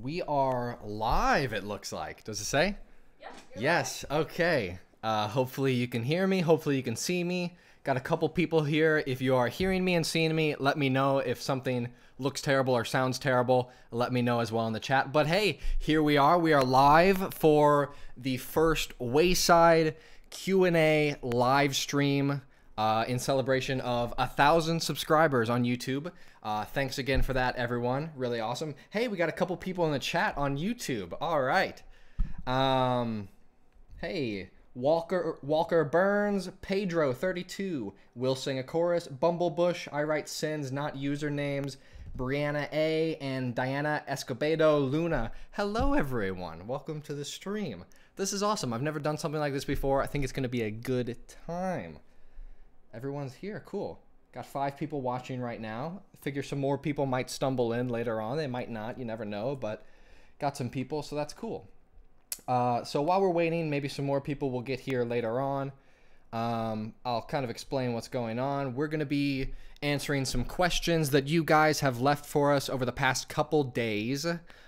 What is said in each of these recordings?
We are live, it looks like. Does it say? Yeah. Yes, okay. Hopefully you can hear me. Hopefully you can see me. Got a couple people here. If you are hearing me and seeing me, let me know if something looks terrible or sounds terrible. Let me know as well in the chat. But hey, here we are. We are live for the first Wayside Q&A live stream in celebration of 1,000 subscribers on YouTube. Thanks again for that, everyone. Really awesome. Hey, we got a couple people in the chat on YouTube. All right. Hey, Walker Burns, Pedro 32, Will Sing a Chorus, Bumblebush, I Write Sins, Not Usernames, Brianna A, and Diana Escobedo Luna. Hello, everyone. Welcome to the stream. This is awesome. I've never done something like this before. I think it's going to be a good time. Everyone's here. Cool. Got 5 people watching right now. Figure some more people might stumble in later on. They might not. You never know. But got some people, so that's cool. So while we're waiting, maybe some more people will get here later on. I'll kind of explain what's going on. We're going to be answering some questions that you guys have left for us over the past couple days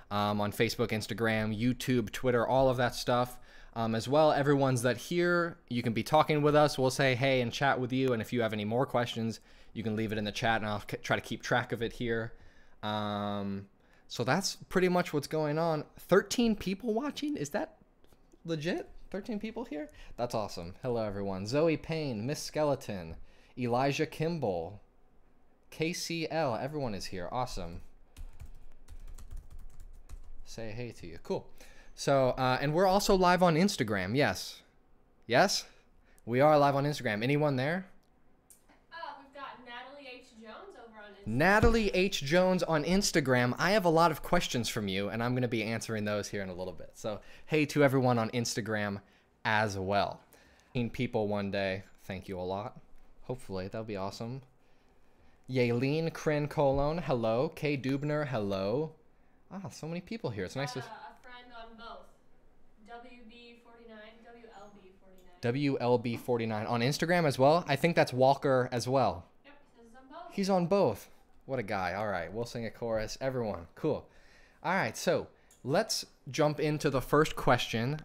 on Facebook, Instagram, YouTube, Twitter, all of that stuff. As well, everyone's that here, you can be talking with us. We'll say hey and chat with you. And if you have any more questions, you can leave it in the chat and I'll try to keep track of it here. So that's pretty much what's going on. 13 people watching? Is that legit? 13 people here? That's awesome. Hello, everyone. Zoe Payne, Miss Skeleton, Elijah Kimball, KCL. Everyone is here. Awesome. Say hey to you. Cool. So, and we're also live on Instagram. Yes. Yes? We are live on Instagram. Anyone there? We've got Natalie H. Jones over on Instagram. Natalie H. Jones on Instagram. I have a lot of questions from you, and I'm going to be answering those here in a little bit. So, hey to everyone on Instagram as well. 15 people one day. Thank you a lot. Hopefully, that'll be awesome. Yaleen Krin Colon, hello. Kay Dubner, hello. Ah, so many people here. It's nice to... A friend on both. WB49, WLB49 on Instagram as well. I think that's Walker as well. Yep, this is on both. He's on both. What a guy. All right, we'll sing a chorus. Everyone, cool. All right, so let's jump into the first question.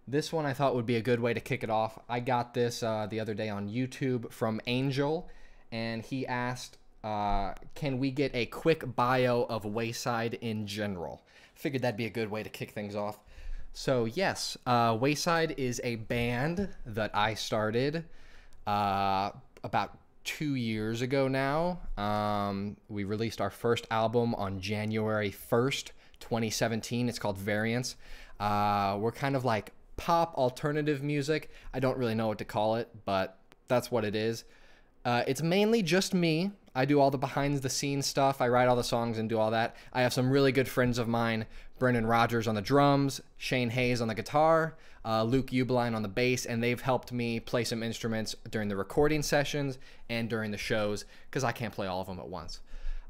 This one I thought would be a good way to kick it off. I got this the other day on YouTube from Angel, and he asked, can we get a quick bio of Wayside in general? Figured that'd be a good way to kick things off. So yes, Wayside is a band that I started about 2 years ago now. We released our first album on January 1st, 2017. It's called Variants. We're kind of like pop alternative music. I don't really know what to call it, but that's what it is. It's mainly just me. I do all the behind the scenes stuff. I write all the songs and do all that. I have some really good friends of mine, Brendan Rogers on the drums, Shane Hayes on the guitar, Luke Ubeline on the bass, and they've helped me play some instruments during the recording sessions and during the shows because I can't play all of them at once.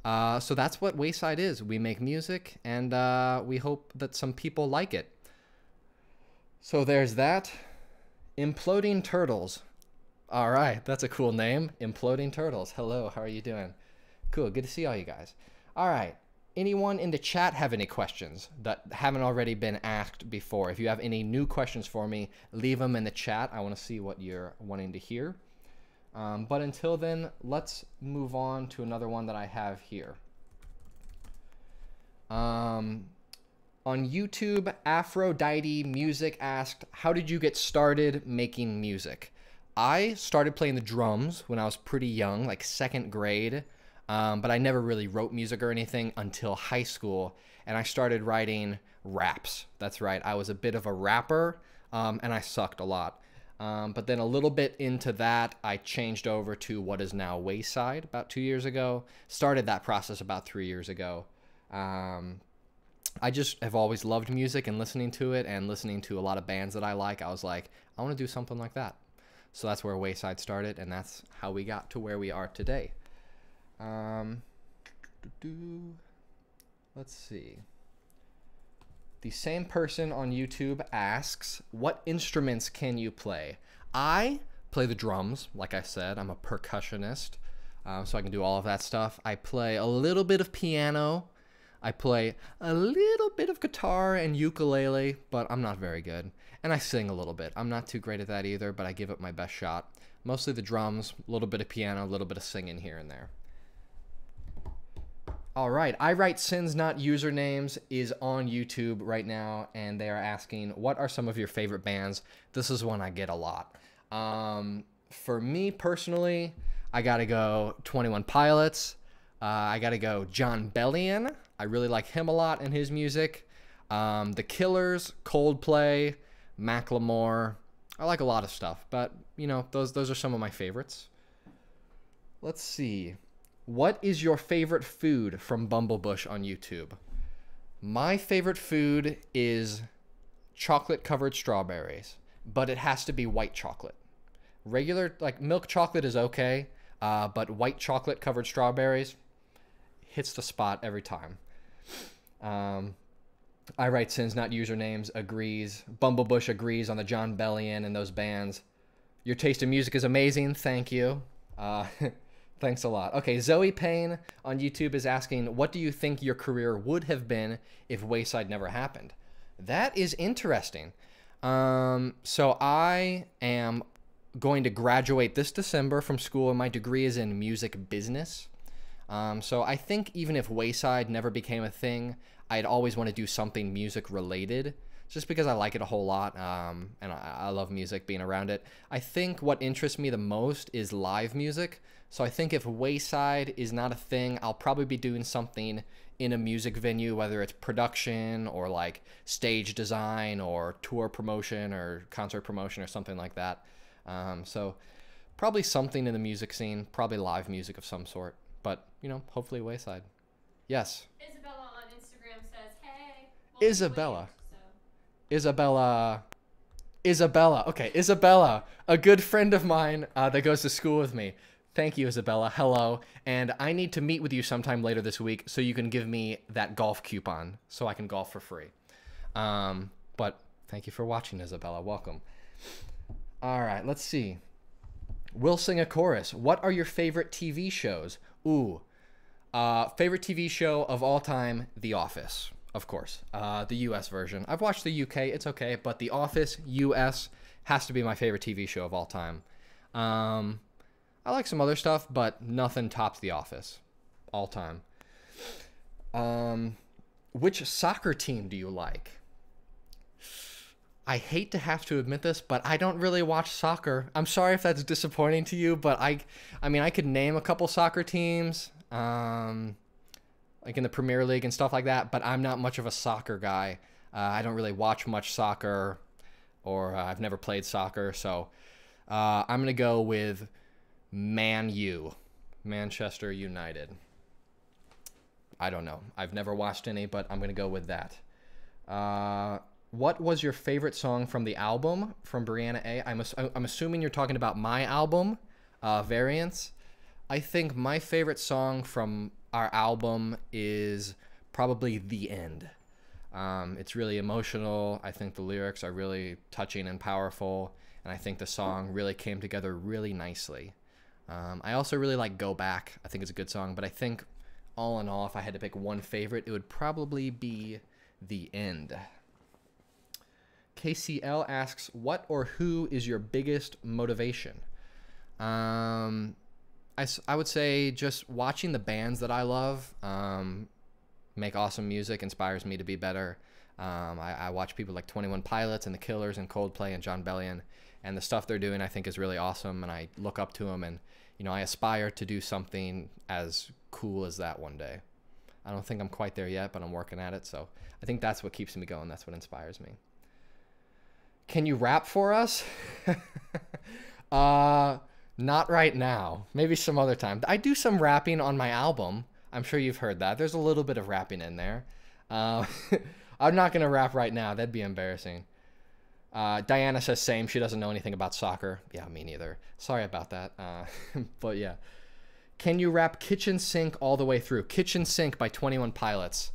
So that's what Wayside is. We make music, and we hope that some people like it. So there's that. Imploding Turtles. All right, that's a cool name. Imploding Turtles. Hello, how are you doing? Cool, good to see all you guys. All right, anyone in the chat have any questions that haven't already been asked before? If you have any new questions for me, leave them in the chat. I want to see what you're wanting to hear. But until then, let's move on to another one that I have here. On YouTube, Aphrodite Music asked, how did you get started making music? I started playing the drums when I was pretty young, like 2nd grade, but I never really wrote music or anything until high school, and I started writing raps. That's right, I was a bit of a rapper, and I sucked a lot. But then a little bit into that, I changed over to what is now Wayside about 2 years ago. Started that process about 3 years ago. I just have always loved music and listening to it and listening to a lot of bands that I like. I was like, I want to do something like that. So that's where Wayside started, and that's how we got to where we are today. Let's see. The same person on YouTube asks, what instruments can you play? I play the drums, like I said. I'm a percussionist, so I can do all of that stuff. I play a little bit of piano, I play a little bit of guitar and ukulele, but I'm not very good. And I sing a little bit. I'm not too great at that either, but I give it my best shot. Mostly the drums, a little bit of piano, a little bit of singing here and there. All right, I Write Sins Not Usernames is on YouTube right now, and they are asking, what are some of your favorite bands? This is one I get a lot. For me personally, I gotta go 21 Pilots. I gotta go John Bellion. I really like him a lot and his music. The Killers, Coldplay, Macklemore. I like a lot of stuff, but you know, those are some of my favorites. Let's see. What is your favorite food from Bumblebush on YouTube? My favorite food is chocolate-covered strawberries, but it has to be white chocolate. Regular, like milk chocolate is okay, but white chocolate-covered strawberries hits the spot every time. I Write Sins Not Usernames agrees. Bumblebush agrees on the John Bellion and those bands. Your taste in music is amazing. Thank you. Thanks a lot. Okay, Zoe Payne on YouTube is asking, what do you think your career would have been if Wayside never happened? That is interesting. So I am going to graduate this December from school, and my degree is in music business. So I think even if Wayside never became a thing, I'd always want to do something music related, just because I like it a whole lot, and I love music, being around it. I think what interests me the most is live music. So I think if Wayside is not a thing, I'll probably be doing something in a music venue, whether it's production or like stage design or tour promotion or concert promotion or something like that. So probably something in the music scene, probably live music of some sort, but you know, hopefully Wayside. Yes. Isabella on Instagram says, hey. Isabella. Isabella. Okay, Isabella, a good friend of mine that goes to school with me. Thank you, Isabella. Hello. And I need to meet with you sometime later this week so you can give me that golf coupon so I can golf for free. But thank you for watching, Isabella. Welcome. All right, let's see. We'll sing a chorus. What are your favorite TV shows? Ooh. Favorite TV show of all time, The Office, of course. The US version. I've watched the UK, it's okay, but The Office, US, has to be my favorite TV show of all time. I like some other stuff, but nothing tops The Office. All time. Which soccer team do you like? I hate to have to admit this, but I don't really watch soccer. I'm sorry if that's disappointing to you, but I mean, I could name a couple soccer teams, like in the Premier League and stuff like that, but I'm not much of a soccer guy. I don't really watch much soccer, or I've never played soccer, so I'm going to go with Man U, Manchester United. I don't know. I've never watched any, but I'm going to go with that. What was your favorite song from the album from Brianna A? I'm assuming you're talking about my album, Variants. I think my favorite song from our album is probably The End. It's really emotional. I think the lyrics are really touching and powerful, and I think the song really came together really nicely. I also really like Go Back. I think it's a good song, but I think all in all, if I had to pick one favorite, it would probably be The End. KCL asks, what or who is your biggest motivation? I would say just watching the bands that I love make awesome music inspires me to be better. I watch people like 21 Pilots and the Killers and Coldplay and John Bellion, and the stuff they're doing I think is really awesome, and I look up to them, and you know, I aspire to do something as cool as that one day. I don't think I'm quite there yet, but I'm working at it, so I think that's what keeps me going. That's what inspires me. Can you rap for us? Not right now. Maybe some other time. I do some rapping on my album. I'm sure you've heard that. There's a little bit of rapping in there. I'm not going to rap right now. That'd be embarrassing. Diana says same. She doesn't know anything about soccer. Yeah, me neither. Sorry about that. But yeah. Can you rap Kitchen Sink all the way through? Kitchen Sink by 21 Pilots.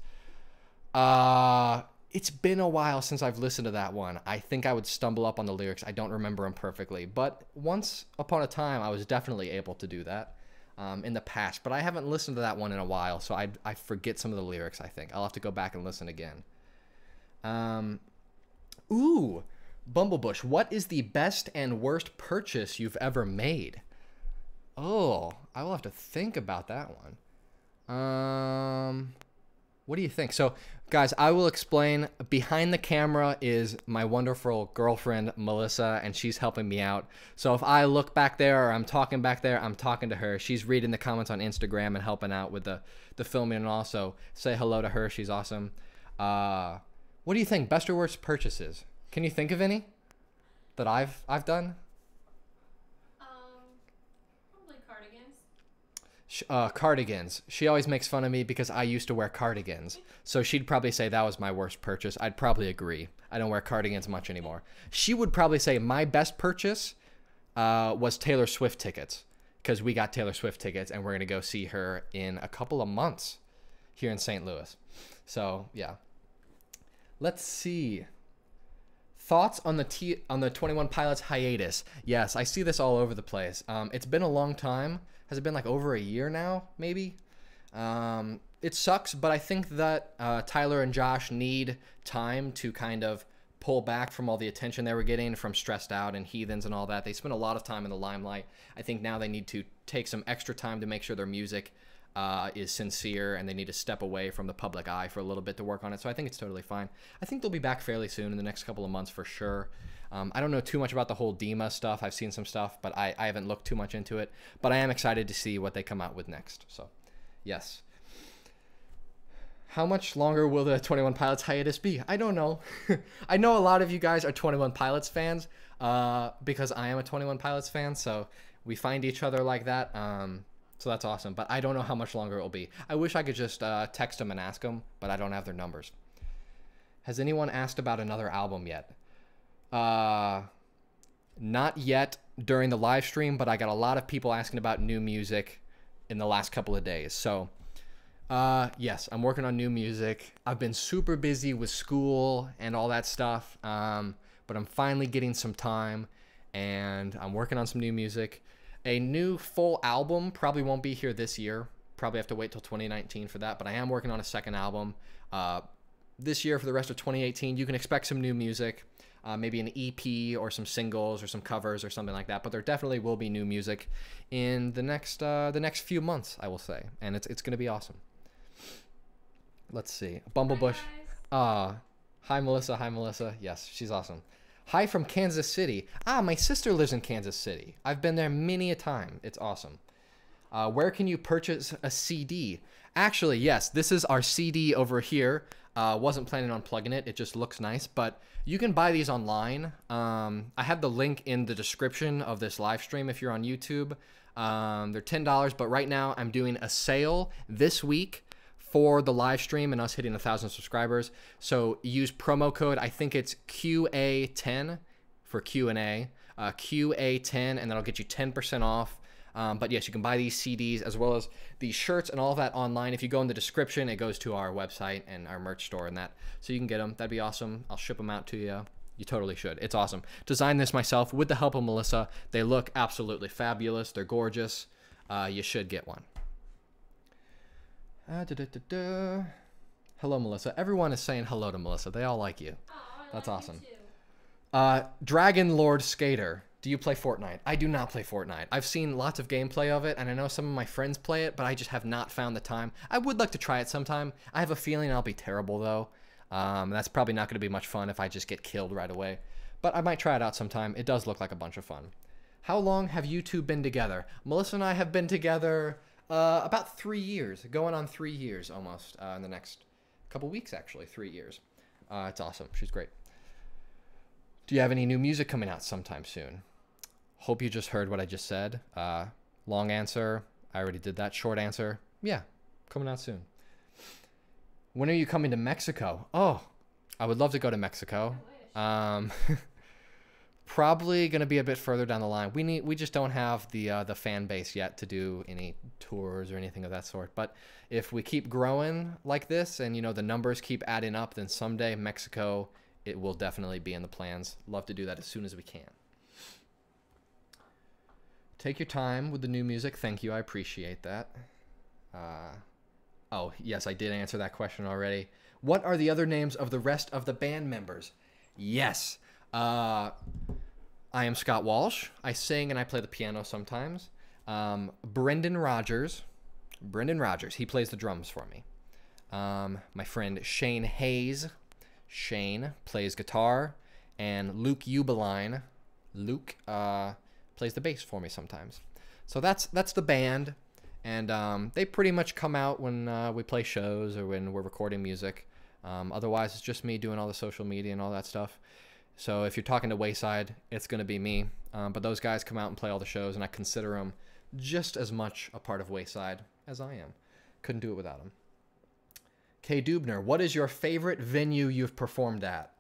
It's been a while since I've listened to that one. I think I would stumble up on the lyrics. I don't remember them perfectly. But once upon a time, I was definitely able to do that. in the past, but I haven't listened to that one in a while, so I forget some of the lyrics, I think. I'll have to go back and listen again. Ooh, Bumblebush, what is the best and worst purchase you've ever made? Oh, I will have to think about that one. What do you think? So, guys, I will explain. Behind the camera is my wonderful girlfriend, Melissa, and she's helping me out. So if I look back there or I'm talking back there, I'm talking to her. She's reading the comments on Instagram and helping out with the filming, and also say hello to her. She's awesome. What do you think? Best or worst purchases? Can you think of any that I've done? Probably cardigans. Cardigans. She always makes fun of me because I used to wear cardigans. So she'd probably say that was my worst purchase. I'd probably agree. I don't wear cardigans much anymore. She would probably say my best purchase was Taylor Swift tickets, because we got Taylor Swift tickets and we're going to go see her in a couple of months here in St. Louis. So, yeah. Let's see. Thoughts on the 21 Pilots hiatus? Yes, I see this all over the place. It's been a long time. Has it been like over a year now, maybe? It sucks, but I think that Tyler and Josh need time to kind of pull back from all the attention they were getting from Stressed Out and Heathens and all that. They spent a lot of time in the limelight. I think now they need to take some extra time to make sure their music is sincere, and they need to step away from the public eye for a little bit to work on it. So I think it's totally fine. I think they'll be back fairly soon in the next couple of months for sure. I don't know too much about the whole Dima stuff. I've seen some stuff, but I haven't looked too much into it. But I am excited to see what they come out with next. So, yes. How much longer will the 21 Pilots hiatus be? I don't know. I know a lot of you guys are 21 Pilots fans because I am a 21 Pilots fan. So we find each other like that. So that's awesome. But I don't know how much longer it will be. I wish I could just text them and ask them, but I don't have their numbers. Has anyone asked about another album yet? Not yet during the live stream, but I got a lot of people asking about new music in the last couple of days. So, yes, I'm working on new music. I've been super busy with school and all that stuff, but I'm finally getting some time, and I'm working on some new music. A new full album probably won't be here this year. Probably have to wait till 2019 for that, but I am working on a second album. This year, for the rest of 2018, you can expect some new music. Maybe an EP or some singles or some covers or something like that. But there definitely will be new music in the next few months, I will say, and it's gonna be awesome. Let's see, Bumblebush. Hi Melissa. Hi Melissa. Yes, she's awesome. Hi from Kansas City. My sister lives in Kansas City. I've been there many a time. It's awesome. Where can you purchase a CD? Actually, yes, this is our CD over here. Wasn't planning on plugging it. It just looks nice, but you can buy these online. I have the link in the description of this live stream if you're on YouTube. They're $10, but right now I'm doing a sale this week for the live stream and us hitting 1,000 subscribers. So use promo code, I think it's QA10 for Q&A, QA10, and that'll get you 10% off. But yes, you can buy these CDs as well as these shirts and all of that online. If you go in the description, it goes to our website and our merch store and that. So you can get them. That'd be awesome. I'll ship them out to you. You totally should. It's awesome. Designed this myself with the help of Melissa. They look absolutely fabulous. They're gorgeous. You should get one. Hello, Melissa. Everyone is saying hello to Melissa. They all like you. That's awesome. Dragon Lord Skater. Do you play Fortnite? I do not play Fortnite. I've seen lots of gameplay of it, and I know some of my friends play it, but I just have not found the time. I would like to try it sometime. I have a feeling I'll be terrible, though. That's probably not going to be much fun if I just get killed right away. But I might try it out sometime. It does look like a bunch of fun. How long have you two been together? Melissa and I have been together about 3 years. Going on 3 years almost in the next couple weeks, actually. 3 years. It's awesome. She's great. Do you have any new music coming out sometime soon? Hope you just heard what I just said. Long answer, I already did that. Short answer, yeah, coming out soon. When are you coming to Mexico? Oh, I would love to go to Mexico. Probably gonna be a bit further down the line. We just don't have the fan base yet to do any tours or anything of that sort. But if we keep growing like this, and the numbers keep adding up, then someday Mexico, it will definitely be in the plans. Love to do that as soon as we can. Take your time with the new music. Thank you. I appreciate that. Oh, yes, I did answer that question already. What are the other names of the rest of the band members? Yes. I am Scott Walsh. I sing and I play the piano sometimes. Brendan Rogers. He plays the drums for me. My friend Shane Hayes. Shane plays guitar. And Luke Ubeline. Luke plays the bass for me sometimes. So that's the band. And they pretty much come out when we play shows or when we're recording music. Otherwise, it's just me doing all the social media and all that stuff. So if you're talking to Wayside, it's going to be me. But those guys come out and play all the shows, and I consider them just as much a part of Wayside as I am. Couldn't do it without them. Kay Dubner, what is your favorite venue you've performed at?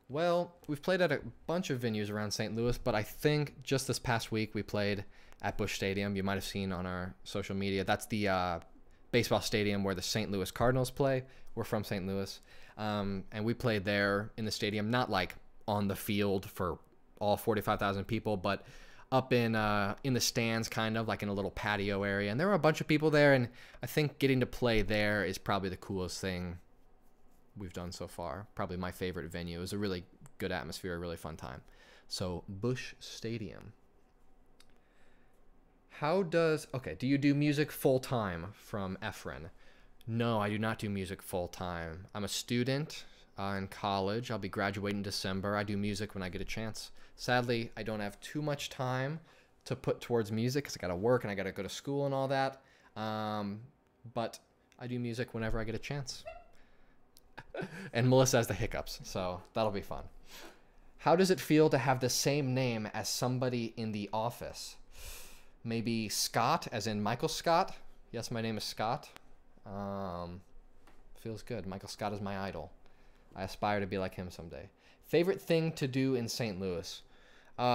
Well, we've played at a bunch of venues around St. Louis, but I think just this past week we played at Busch Stadium. You might have seen on our social media. That's the baseball stadium where the St. Louis Cardinals play. We're from St. Louis. And we played there in the stadium, not like on the field for all 45,000 people, but up in the stands, kind of like in a little patio area. And there were a bunch of people there, and I think getting to play there is probably the coolest thing we've done so far. Probably my favorite venue. It was a really good atmosphere, a really fun time. So Busch Stadium. Do you do music full time? From Efren. No, I do not do music full time. I'm a student in college. I'll be graduating in December. I do music when I get a chance. Sadly, I don't have too much time to put towards music because I got to work and I got to go to school and all that. But I do music whenever I get a chance. And Melissa has the hiccups, so that'll be fun. How does it feel to have the same name as somebody in the office? Maybe Scott, as in Michael Scott. Yes, my name is Scott. Feels good. Michael Scott is my idol. I aspire to be like him someday. Favorite thing to do in St. Louis?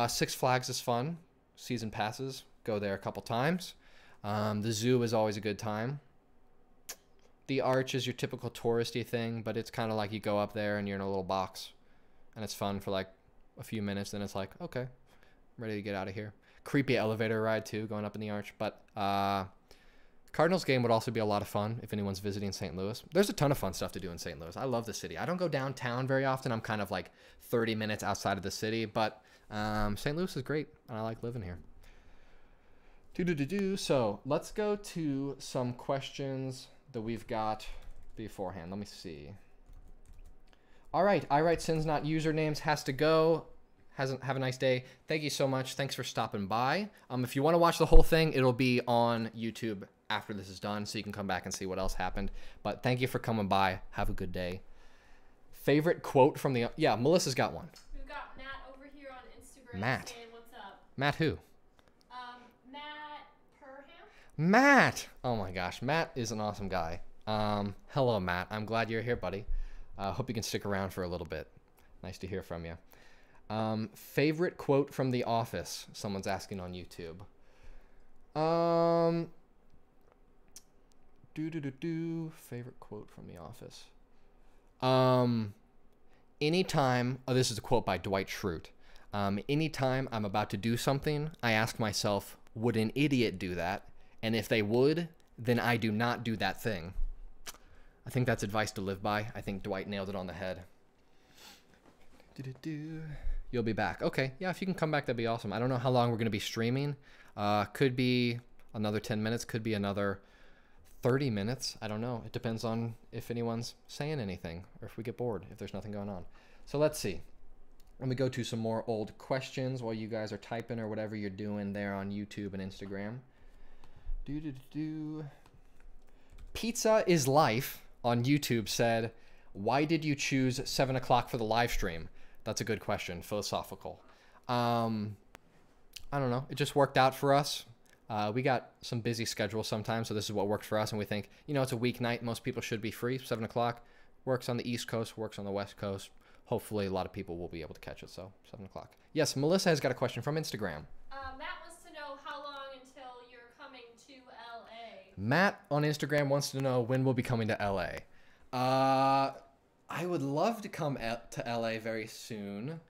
Six Flags is fun. Season passes. Go there a couple times. The zoo is always a good time. The Arch is your typical touristy thing, but it's kind of like you go up there and you're in a little box. And it's fun for like a few minutes. Then it's like, okay, I'm ready to get out of here. Creepy elevator ride too, going up in the Arch. But Cardinals game would also be a lot of fun if anyone's visiting St. Louis. There's a ton of fun stuff to do in St. Louis. I love the city. I don't go downtown very often. I'm kind of like 30 minutes outside of the city. But St. Louis is great, and I like living here. So let's go to some questions that we've got beforehand. Let me see. All right, I write sins not usernames has to go. Have a nice day. Thank you so much. Thanks for stopping by. If you want to watch the whole thing, it'll be on YouTube after this is done, so you can come back and see what else happened. But thank you for coming by. Have a good day. Favorite quote from the... Yeah, Melissa's got one. We've got Matt over here on Instagram Matt. saying what's up. Matt who? Matt Perham. Matt! Oh my gosh, Matt is an awesome guy. Hello, Matt. I'm glad you're here, buddy. Hope you can stick around for a little bit. Nice to hear from you. Favorite quote from The Office? Someone's asking on YouTube. Favorite quote from The Office. Anytime, this is a quote by Dwight Schrute. Anytime I'm about to do something, I ask myself, would an idiot do that? And if they would, then I do not do that thing. I think that's advice to live by. I think Dwight nailed it on the head. You'll be back. Okay, yeah, if you can come back, that'd be awesome. I don't know how long we're going to be streaming. Could be another 10 minutes, could be another 30 minutes. I don't know. It depends on if anyone's saying anything or if we get bored, if there's nothing going on. So let's see. Let me go to some more old questions while you guys are typing or whatever you're doing there on YouTube and Instagram. Pizza is Life on YouTube said, why did you choose 7 o'clock for the live stream? That's a good question. Philosophical. I don't know. It just worked out for us. We got some busy schedules sometimes, so this is what worked for us. And we think, you know, it's a weeknight. Most people should be free. 7 o'clock works on the East Coast, works on the West Coast. Hopefully, a lot of people will be able to catch it. So 7 o'clock. Yes, Melissa has got a question from Instagram. Matt wants to know how long until you're coming to LA. Matt on Instagram wants to know when we'll be coming to LA. I would love to come to LA very soon.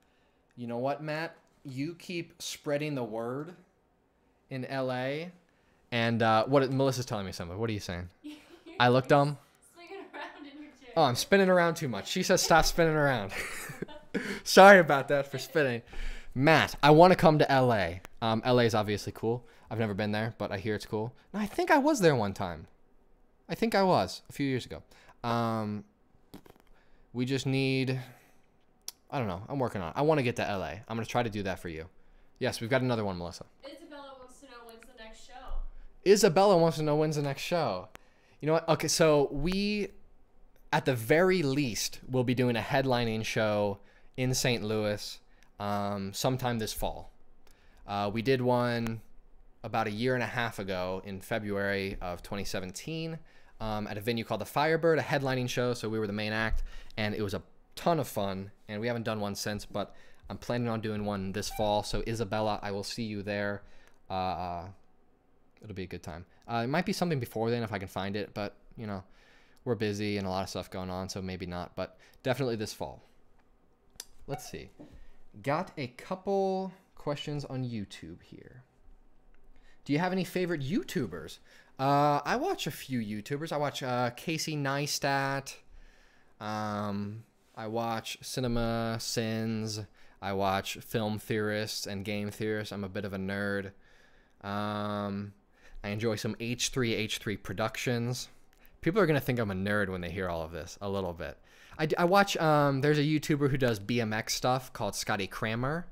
You know what, Matt? you keep spreading the word in LA. And Melissa's telling me something. What are you saying? I look dumb? Swinging around in your chair. Oh, I'm spinning around too much. She says stop spinning around. Sorry about that for spinning. Matt, I want to come to LA. LA is obviously cool. I've never been there, but I hear it's cool. No, I think I was there one time. I think I was a few years ago. We just need, I don't know. I'm working on it. I want to get to LA. I'm going to try to do that for you. Yes, we've got another one, Melissa. Isabella wants to know when's the next show. Isabella wants to know when's the next show. You know what? Okay, so we, at the very least, will be doing a headlining show in St. Louis sometime this fall. We did one about a year and a half ago in February of 2017 at a venue called the Firebird, a headlining show. So we were the main act, and it was a ton of fun. And we haven't done one since, but I'm planning on doing one this fall. So Isabella, I will see you there. It'll be a good time. It might be something before then if I can find it, but you know, we're busy and a lot of stuff going on, so maybe not, but definitely this fall. Let's see. Got a couple questions on YouTube here. Do you have any favorite YouTubers? I watch a few YouTubers. I watch Casey Neistat. I watch Cinema Sins. I watch film theorists and game theorists. I'm a bit of a nerd. I enjoy some H3 Productions. People are going to think I'm a nerd when they hear all of this, a little bit. I watch, there's a YouTuber who does BMX stuff called Scotty Kramer.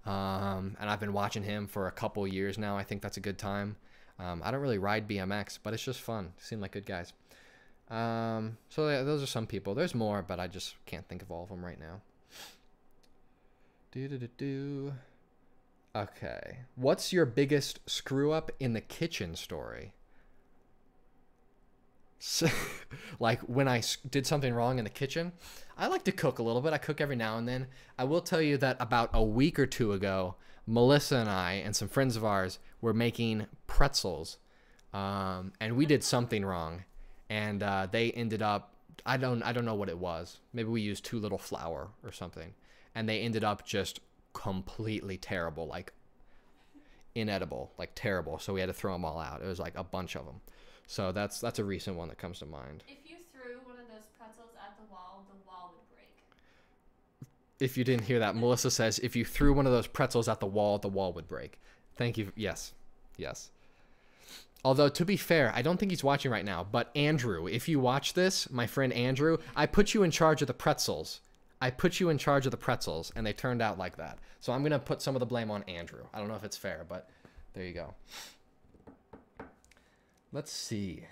And I've been watching him for a couple years now. I think that's a good time. I don't really ride BMX, but it's just fun. Seem like good guys. So yeah, those are some people. There's more, but I just can't think of all of them right now. Okay. What's your biggest screw up in the kitchen story? So, like when I did something wrong in the kitchen. I like to cook a little bit. I cook every now and then. I will tell you that about a week or two ago, Melissa and I and some friends of ours were making pretzels. And we did something wrong. And they ended up, I don't know what it was. Maybe we used too little flour or something. And they ended up just completely terrible, like inedible, like terrible. So we had to throw them all out. It was like a bunch of them. So that's a recent one that comes to mind. If you threw one of those pretzels at the wall would break. If you didn't hear that, Melissa says if you threw one of those pretzels at the wall would break. Thank you. Yes. Yes. Although, to be fair, I don't think he's watching right now. But Andrew, if you watch this, my friend Andrew, I put you in charge of the pretzels. I put you in charge of the pretzels, and they turned out like that. So I'm going to put some of the blame on Andrew. I don't know if it's fair, but there you go. Let's see.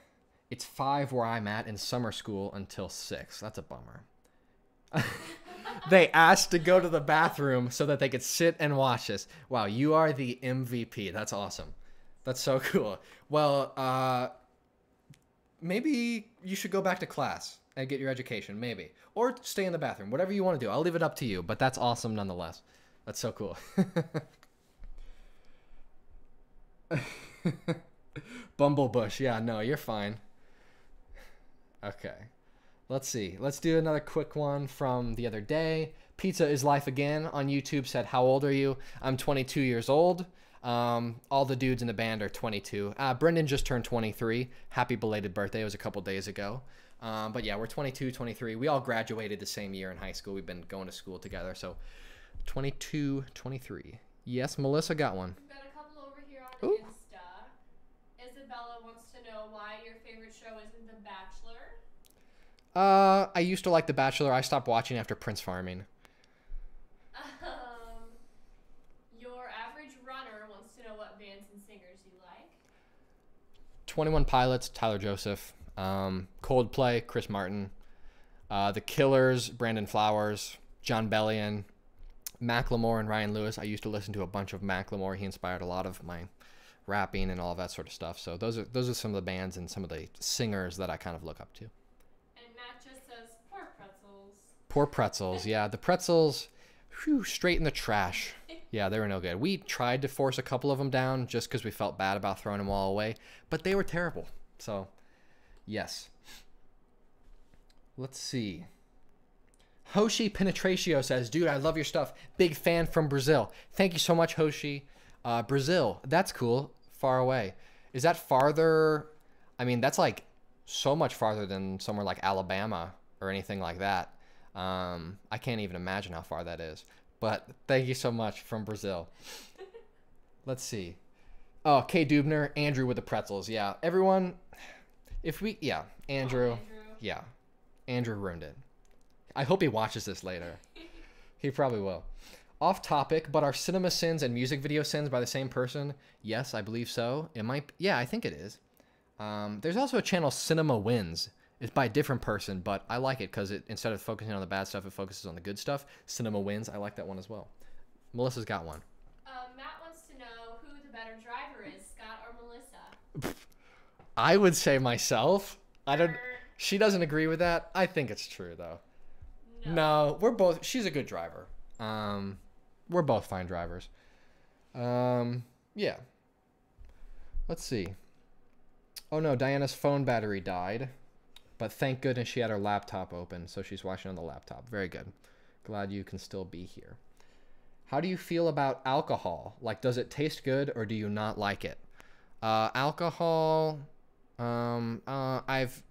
It's 5 where I'm at in summer school until 6. That's a bummer. They asked to go to the bathroom so that they could sit and watch this. Wow, you are the MVP. That's awesome. That's so cool. Well, maybe you should go back to class and get your education, maybe. Or stay in the bathroom, whatever you want to do. I'll leave it up to you, but that's awesome nonetheless. That's so cool. Bumblebush. Yeah, no, you're fine. Okay. Let's see. Let's do another quick one from the other day. Pizza is Life Again on YouTube said, how old are you? I'm 22 years old. All the dudes in the band are 22. Brendan just turned 23. Happy belated birthday. It was a couple days ago. But yeah, we're 22, 23. We all graduated the same year in high school. We've been going to school together. So 22, 23. Yes, Melissa got one. We've got a couple over here on Insta. Isabella wants to know why your favorite show isn't The Bachelor. I used to like The Bachelor. I stopped watching after Prince Farming. Your average runner wants to know what bands and singers you like. 21 Pilots, Tyler Joseph. Coldplay, Chris Martin. The Killers, Brandon Flowers. John Bellion. Macklemore and Ryan Lewis. I used to listen to a bunch of Macklemore. He inspired a lot of my rapping and all of that sort of stuff. So those are some of the bands and some of the singers that I kind of look up to. Just says poor pretzels. Poor pretzels, yeah. The pretzels, whew, straight in the trash. Yeah, they were no good. We tried to force a couple of them down just because we felt bad about throwing them all away, but they were terrible. So, yes. Let's see. Hoshi Penetratio says, dude, I love your stuff. Big fan from Brazil. Thank you so much, Hoshi. Brazil, that's cool. Far away. Is that farther? I mean, that's like so much farther than somewhere like Alabama or anything like that. I can't even imagine how far that is. But thank you so much from Brazil. Let's see. Oh, Kay Dubner, Andrew with the pretzels. Yeah, everyone. Andrew. Andrew. Yeah, Andrew ruined it. I hope he watches this later. He probably will. Off topic, but are cinema sins and music video sins by the same person? Yes, I believe so. It might. Yeah, I think it is. There's also a channel, Cinema Wins. It's by a different person, but I like it because instead of focusing on the bad stuff, it focuses on the good stuff. Cinema Wins. I like that one as well. Melissa's got one. Matt wants to know who the better driver is, Scott or Melissa. I would say myself. I don't. She doesn't agree with that. I think it's true though. No, we're both. She's a good driver. We're both fine drivers. Yeah. Let's see. Oh no, Diana's phone battery died, but thank goodness she had her laptop open, so she's watching on the laptop. Very good. Glad you can still be here. How do you feel about alcohol? Like, does it taste good or do you not like it? Alcohol. I've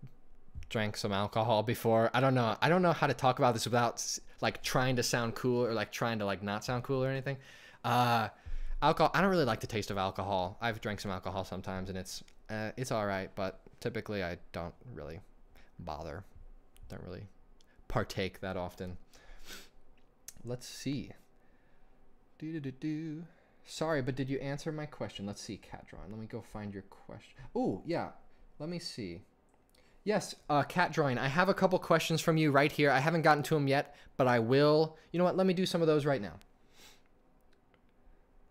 drank some alcohol before. I don't know how to talk about this without like trying to sound cool or like trying to like not sound cool or anything. Alcohol. I don't really like the taste of alcohol. I've drank some alcohol sometimes and it's all right, but typically I don't really bother. Don't really partake that often. Let's see. Sorry, but did you answer my question? Let's see, Cat Drawing. Let me go find your question. Oh, yeah. Let me see. Yes, Cat Drawing. I have a couple questions from you right here. I haven't gotten to them yet, but I will. You know what? Let me do some of those right now.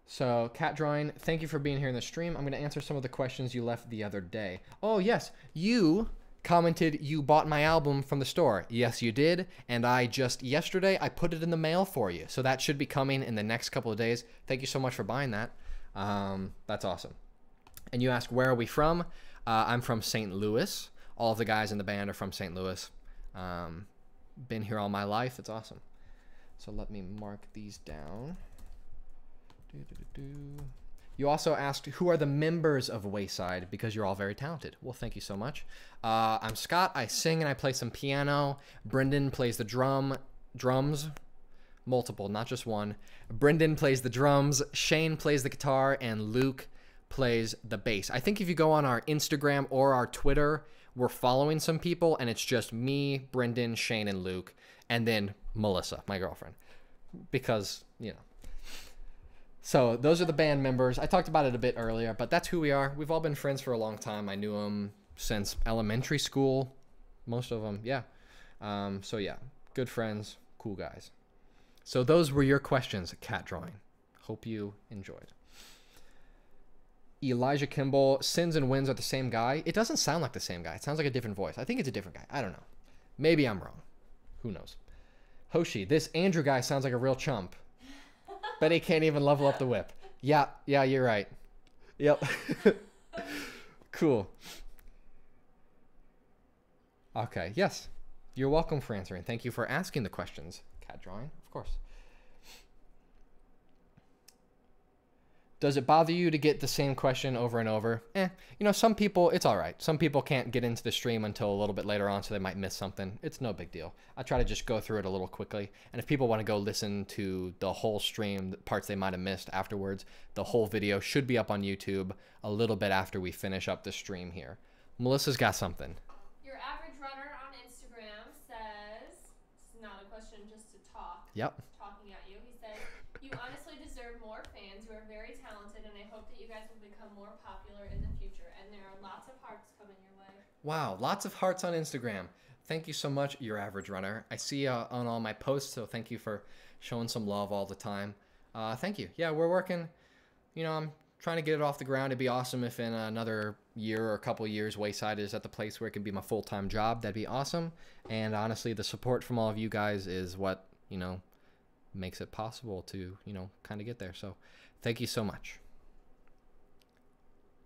So, Cat Drawing, thank you for being here in the stream. I'm going to answer some of the questions you left the other day. Oh, yes. You commented you bought my album from the store. Yes, you did. And yesterday, I put it in the mail for you. So that should be coming in the next couple of days. Thank you so much for buying that. That's awesome. And you asked, where are we from? I'm from St. Louis. All of the guys in the band are from St. Louis. Been here all my life. It's awesome. So let me mark these down. You also asked, who are the members of Wayside? Because you're all very talented. Well, thank you so much. I'm Scott. I sing and I play some piano. Brendan plays the drums. Multiple, not just one. Brendan plays the drums. Shane plays the guitar. And Luke plays the bass. I think if you go on our Instagram or our Twitter, we're following some people. And it's just me, Brendan, Shane, and Luke. And then Melissa, my girlfriend. Because, you know. So those are the band members. I talked about it a bit earlier, but that's who we are. We've all been friends for a long time. I knew them since elementary school, most of them, yeah. So yeah, good friends, cool guys. So those were your questions, Cat Drawing. Hope you enjoyed. Elijah Kimball, Sins and Wins are the same guy. It doesn't sound like the same guy. It sounds like a different voice. I think it's a different guy. I don't know. Maybe I'm wrong. Who knows? Hoshi, this Andrew guy sounds like a real chump. Bet he can't even level up the whip. Yeah, you're right. Yep. Cool. Okay, yes. You're welcome for answering. Thank you for asking the questions, Cat Drawing, of course. Does it bother you to get the same question over and over? You know, some people, it's all right. Some people can't get into the stream until a little bit later on, so they might miss something. It's no big deal. I try to just go through it a little quickly. And if people want to go listen to the whole stream, the parts they might have missed afterwards, the whole video should be up on YouTube a little bit after we finish up the stream here. Melissa's got something. Your average runner on Instagram says, it's not a question, just to talk. Yep. Talking at you. He said, you honestly deserve more fans. You are very talented, and I hope that you guys will become more popular in the future. And there are lots of hearts coming your way. Wow, lots of hearts on Instagram. Thank you so much, your average runner. I see on all my posts, so thank you for showing some love all the time. Thank you. Yeah, we're working. You know, I'm trying to get it off the ground. It'd be awesome if in another year or a couple years, Wayside is at the place where it can be my full-time job. That'd be awesome. And honestly, the support from all of you guys is what, you know, makes it possible to, you know, kind of get there. So thank you so much.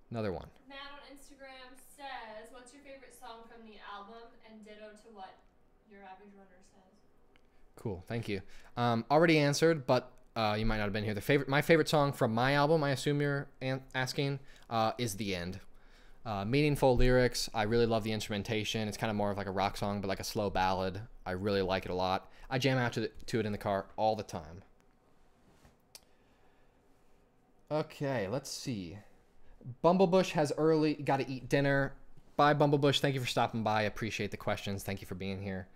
Another one. Matt on Instagram says, what's your favorite song from the album? And ditto to what your average runner says. Cool. Thank you. Already answered, but you might not have been here. My favorite song from my album, I assume you're asking, is The End. Meaningful lyrics. I really love the instrumentation. It's kind of more of like a rock song, but like a slow ballad. I really like it a lot. I jam out to it in the car all the time. Okay, let's see. Bumblebush has early, got to eat dinner. Bye, Bumblebush. Thank you for stopping by. I appreciate the questions. Thank you for being here.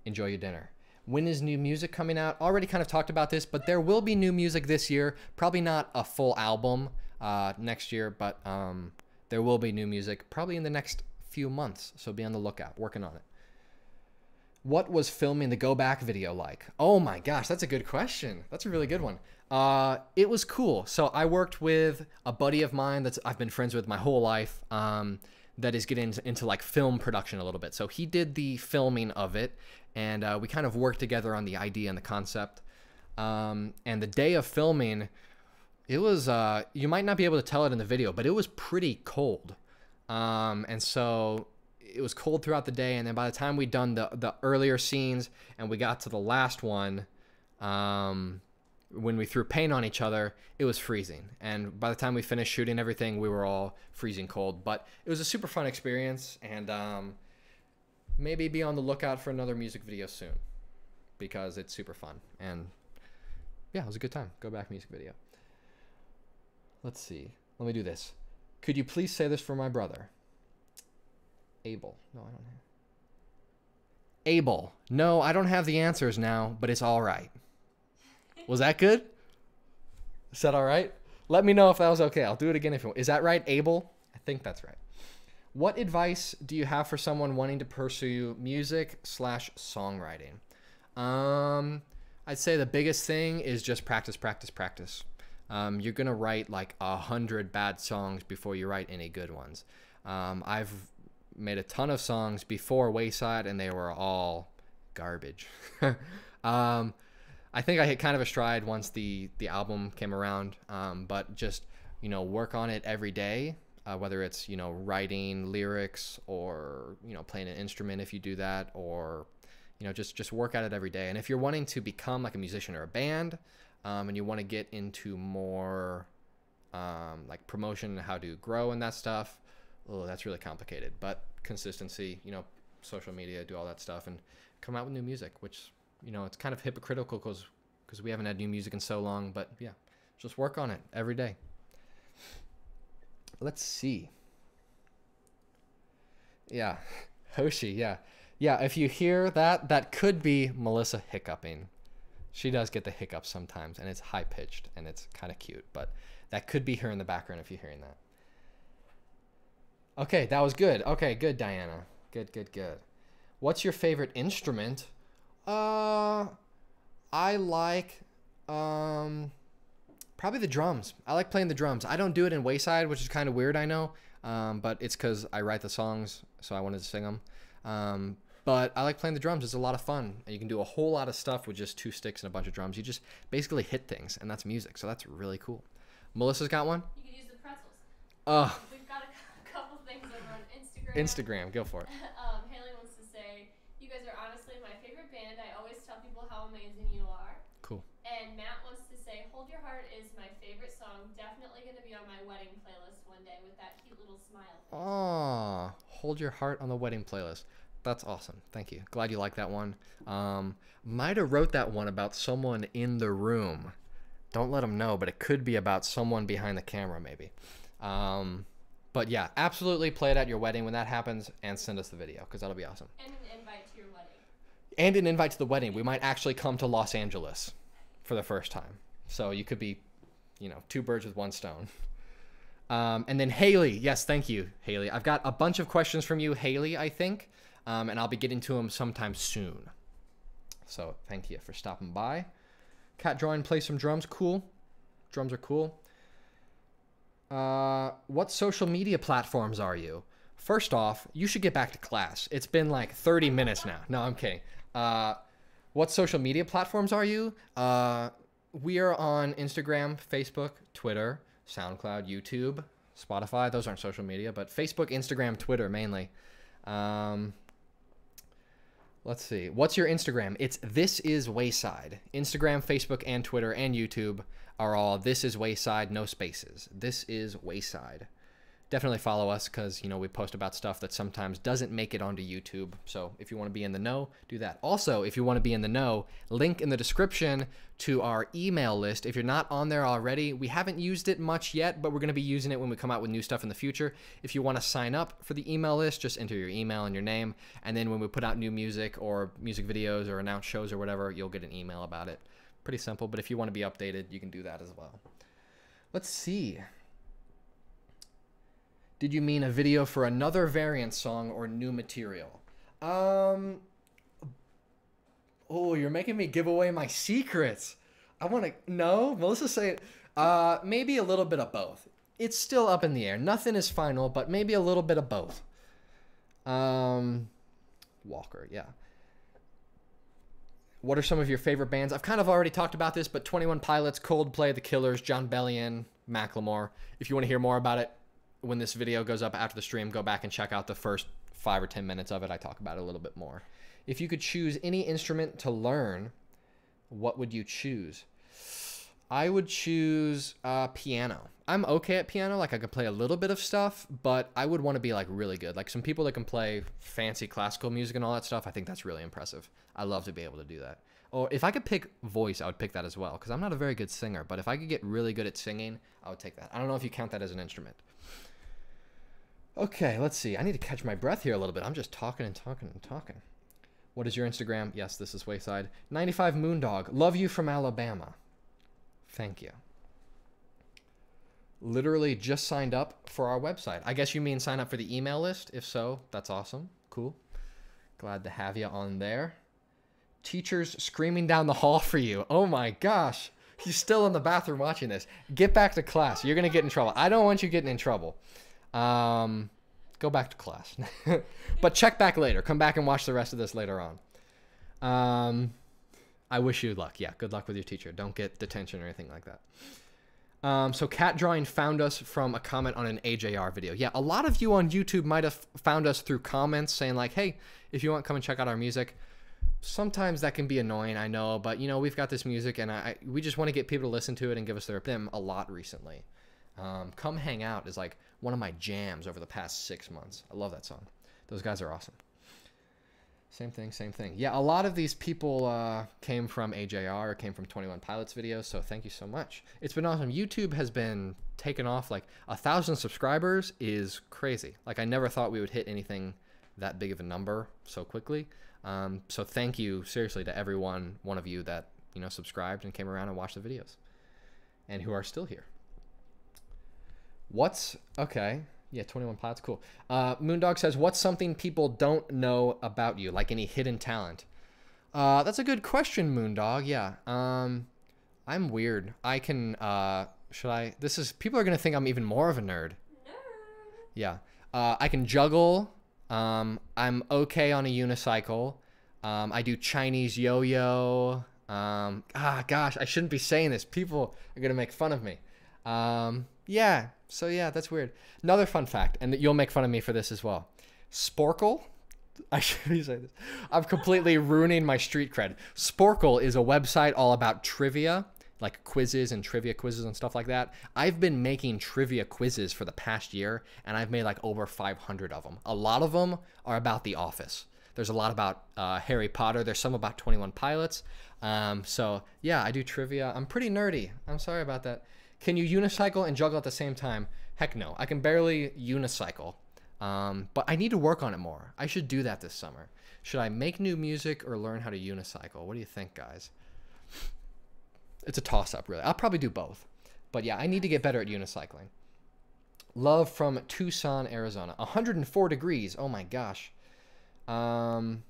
Enjoy your dinner. When is new music coming out? Already kind of talked about this, but there will be new music this year. Probably not a full album next year, but there will be new music probably in the next few months. So be on the lookout. Working on it. What was filming the Go Back video like? Oh my gosh, that's a good question. That's a really good one. It was cool. So I worked with a buddy of mine that I've been friends with my whole life that is getting into like film production a little bit. So he did the filming of it, and we kind of worked together on the idea and the concept. And the day of filming, it was, you might not be able to tell it in the video, but it was pretty cold. And so it was cold throughout the day, and then by the time we'd done the earlier scenes and we got to the last one, when we threw paint on each other, it was freezing. And by the time we finished shooting everything, we were all freezing cold. But it was a super fun experience, and maybe be on the lookout for another music video soon because it's super fun. And yeah, it was a good time. Go Back music video. Let's see. Let me do this. Could you please say this for my brother? Abel. No, I don't have. Abel. No, I don't have the answers now, but it's all right. Was that good? Is that all right? Let me know if that was okay. I'll do it again if you want. Is that right, Abel? I think that's right. What advice do you have for someone wanting to pursue music/songwriting? I'd say the biggest thing is just practice, practice, practice. You're going to write like 100 bad songs before you write any good ones. I've made a ton of songs before Wayside, and they were all garbage. I think I hit kind of a stride once the album came around, but just, you know, work on it every day, whether it's, you know, writing lyrics or, you know, playing an instrument if you do that, or, you know, just work at it every day. And if you're wanting to become like a musician or a band, and you want to get into more like promotion and how to grow and that stuff, oh, that's really complicated. But consistency, you know, social media, do all that stuff, and come out with new music, which, you know, it's kind of hypocritical because we haven't had new music in so long. But yeah, just work on it every day. Let's see. Yeah, Hoshi, yeah. Yeah, if you hear that, that could be Melissa hiccuping. She does get the hiccups sometimes, and it's high-pitched, and it's kind of cute. But that could be her in the background if you're hearing that. Okay, that was good. Okay, good, Diana. Good, good, good. What's your favorite instrument? I like probably the drums. I like playing the drums. I don't do it in Wayside, which is kind of weird, I know. But it's because I write the songs, so I wanted to sing them. But I like playing the drums. It's a lot of fun. And you can do a whole lot of stuff with just 2 sticks and a bunch of drums. You just basically hit things, and that's music. So that's really cool. Melissa's got one? You could use the pretzels. Oh. We've got a couple things over on Instagram. Instagram, go for it. Haley wants to say, you guys are honestly my favorite band. I always tell people how amazing you are. Cool. And Matt wants to say, Hold Your Heart is my favorite song. Definitely going to be on my wedding playlist one day with that cute little smile. Oh, Hold Your Heart on the wedding playlist. That's awesome. Thank you. Glad you like that one. Might have wrote that one about someone in the room. Don't let them know, but it could be about someone behind the camera maybe. But yeah, absolutely play it at your wedding when that happens, and send us the video because that'll be awesome. And an invite to your wedding. And an invite to the wedding. We might actually come to Los Angeles for the first time. So you could be, you know, 2 birds with 1 stone. And then Haley. Yes, thank you, Haley. I've got a bunch of questions from you, Haley, I think. And I'll be getting to them sometime soon. So thank you for stopping by. Cat drawing, play some drums. Cool. Drums are cool. What social media platforms are you? First off, you should get back to class. It's been like 30 minutes now. No, I'm kidding. What social media platforms are you? We are on Instagram, Facebook, Twitter, SoundCloud, YouTube, Spotify. Those aren't social media, but Facebook, Instagram, Twitter mainly. Let's see. What's your Instagram? It's This Is Wayside. Instagram, Facebook, and Twitter, and YouTube are all This Is Wayside, no spaces. This Is Wayside. Definitely follow us because, you know, we post about stuff that sometimes doesn't make it onto YouTube. So if you want to be in the know, do that. Also, if you want to be in the know, link in the description to our email list. If you're not on there already, we haven't used it much yet, but we're going to be using it when we come out with new stuff in the future. If you want to sign up for the email list, just enter your email and your name. And then when we put out new music or music videos or announce shows or whatever, you'll get an email about it. Pretty simple, but if you want to be updated, you can do that as well. Let's see. Did you mean a video for another variant song or new material? Oh, you're making me give away my secrets. I want to... No? Melissa say maybe a little bit of both. It's still up in the air. Nothing is final, but maybe a little bit of both. Walker, yeah. What are some of your favorite bands? I've kind of already talked about this, but 21 Pilots, Coldplay, The Killers, John Bellion, Macklemore. If you want to hear more about it, when this video goes up after the stream, go back and check out the first 5 or 10 minutes of it. I talk about it a little bit more. If you could choose any instrument to learn, what would you choose? I would choose piano. I'm okay at piano. Like, I could play a little bit of stuff, but I would want to be like really good. Like some people that can play fancy classical music and all that stuff, I think that's really impressive. I love to be able to do that. Or if I could pick voice, I would pick that as well, because I'm not a very good singer. But if I could get really good at singing, I would take that. I don't know if you count that as an instrument. Okay, let's see. I need to catch my breath here a little bit. I'm just talking and talking and talking. What is your Instagram? Yes, this is Wayside. 95 Moondog. Love you from Alabama. Thank you. Literally just signed up for our website. I guess you mean sign up for the email list? If so, that's awesome. Cool. Glad to have you on there. Teachers screaming down the hall for you. Oh my gosh. He's still in the bathroom watching this. Get back to class. You're going to get in trouble. I don't want you getting in trouble. Go back to class. But check back later. Come back and watch the rest of this later on. I wish you luck. Yeah, good luck with your teacher. Don't get detention or anything like that. So Cat Drawing found us from a comment on an AJR video. Yeah, a lot of you on YouTube might have found us through comments saying like, hey, if you want, come and check out our music. Sometimes that can be annoying, I know, but you know, we've got this music and we just want to get people to listen to it and give us their opinion a lot recently. Come Hang Out is like one of my jams over the past 6 months. I love that song. Those guys are awesome. Same thing, same thing. Yeah, a lot of these people came from AJR or came from 21 Pilots videos, so thank you so much. It's been awesome. YouTube has been taken off. Like 1,000 subscribers is crazy. Like I never thought we would hit anything that big of a number so quickly. So thank you seriously to every one of you that, you know, subscribed and came around and watched the videos and who are still here. Okay. Yeah, 21 Pilots, cool. Moondog says, what's something people don't know about you? Like any hidden talent? That's a good question, Moondog. Yeah. I'm weird. I can, people are going to think I'm even more of a nerd. Yeah. I can juggle. I'm okay on a unicycle. I do Chinese yo-yo. Gosh, I shouldn't be saying this. People are going to make fun of me. Yeah. So yeah, that's weird. Another fun fact, and you'll make fun of me for this as well. Sporkle. I should be saying this. I'm completely ruining my street cred. Sporkle is a website all about trivia, like quizzes and trivia quizzes and stuff like that. I've been making trivia quizzes for the past year, and I've made like over 500 of them. A lot of them are about The Office. There's a lot about Harry Potter. There's some about 21 Pilots. So yeah, I do trivia. I'm pretty nerdy. I'm sorry about that. Can you unicycle and juggle at the same time? Heck no. I can barely unicycle. But I need to work on it more. I should do that this summer. Should I make new music or learn how to unicycle? What do you think, guys? It's a toss-up, really. I'll probably do both. But yeah, I need to get better at unicycling. Love from Tucson, Arizona. 104 degrees. Oh my gosh. Well,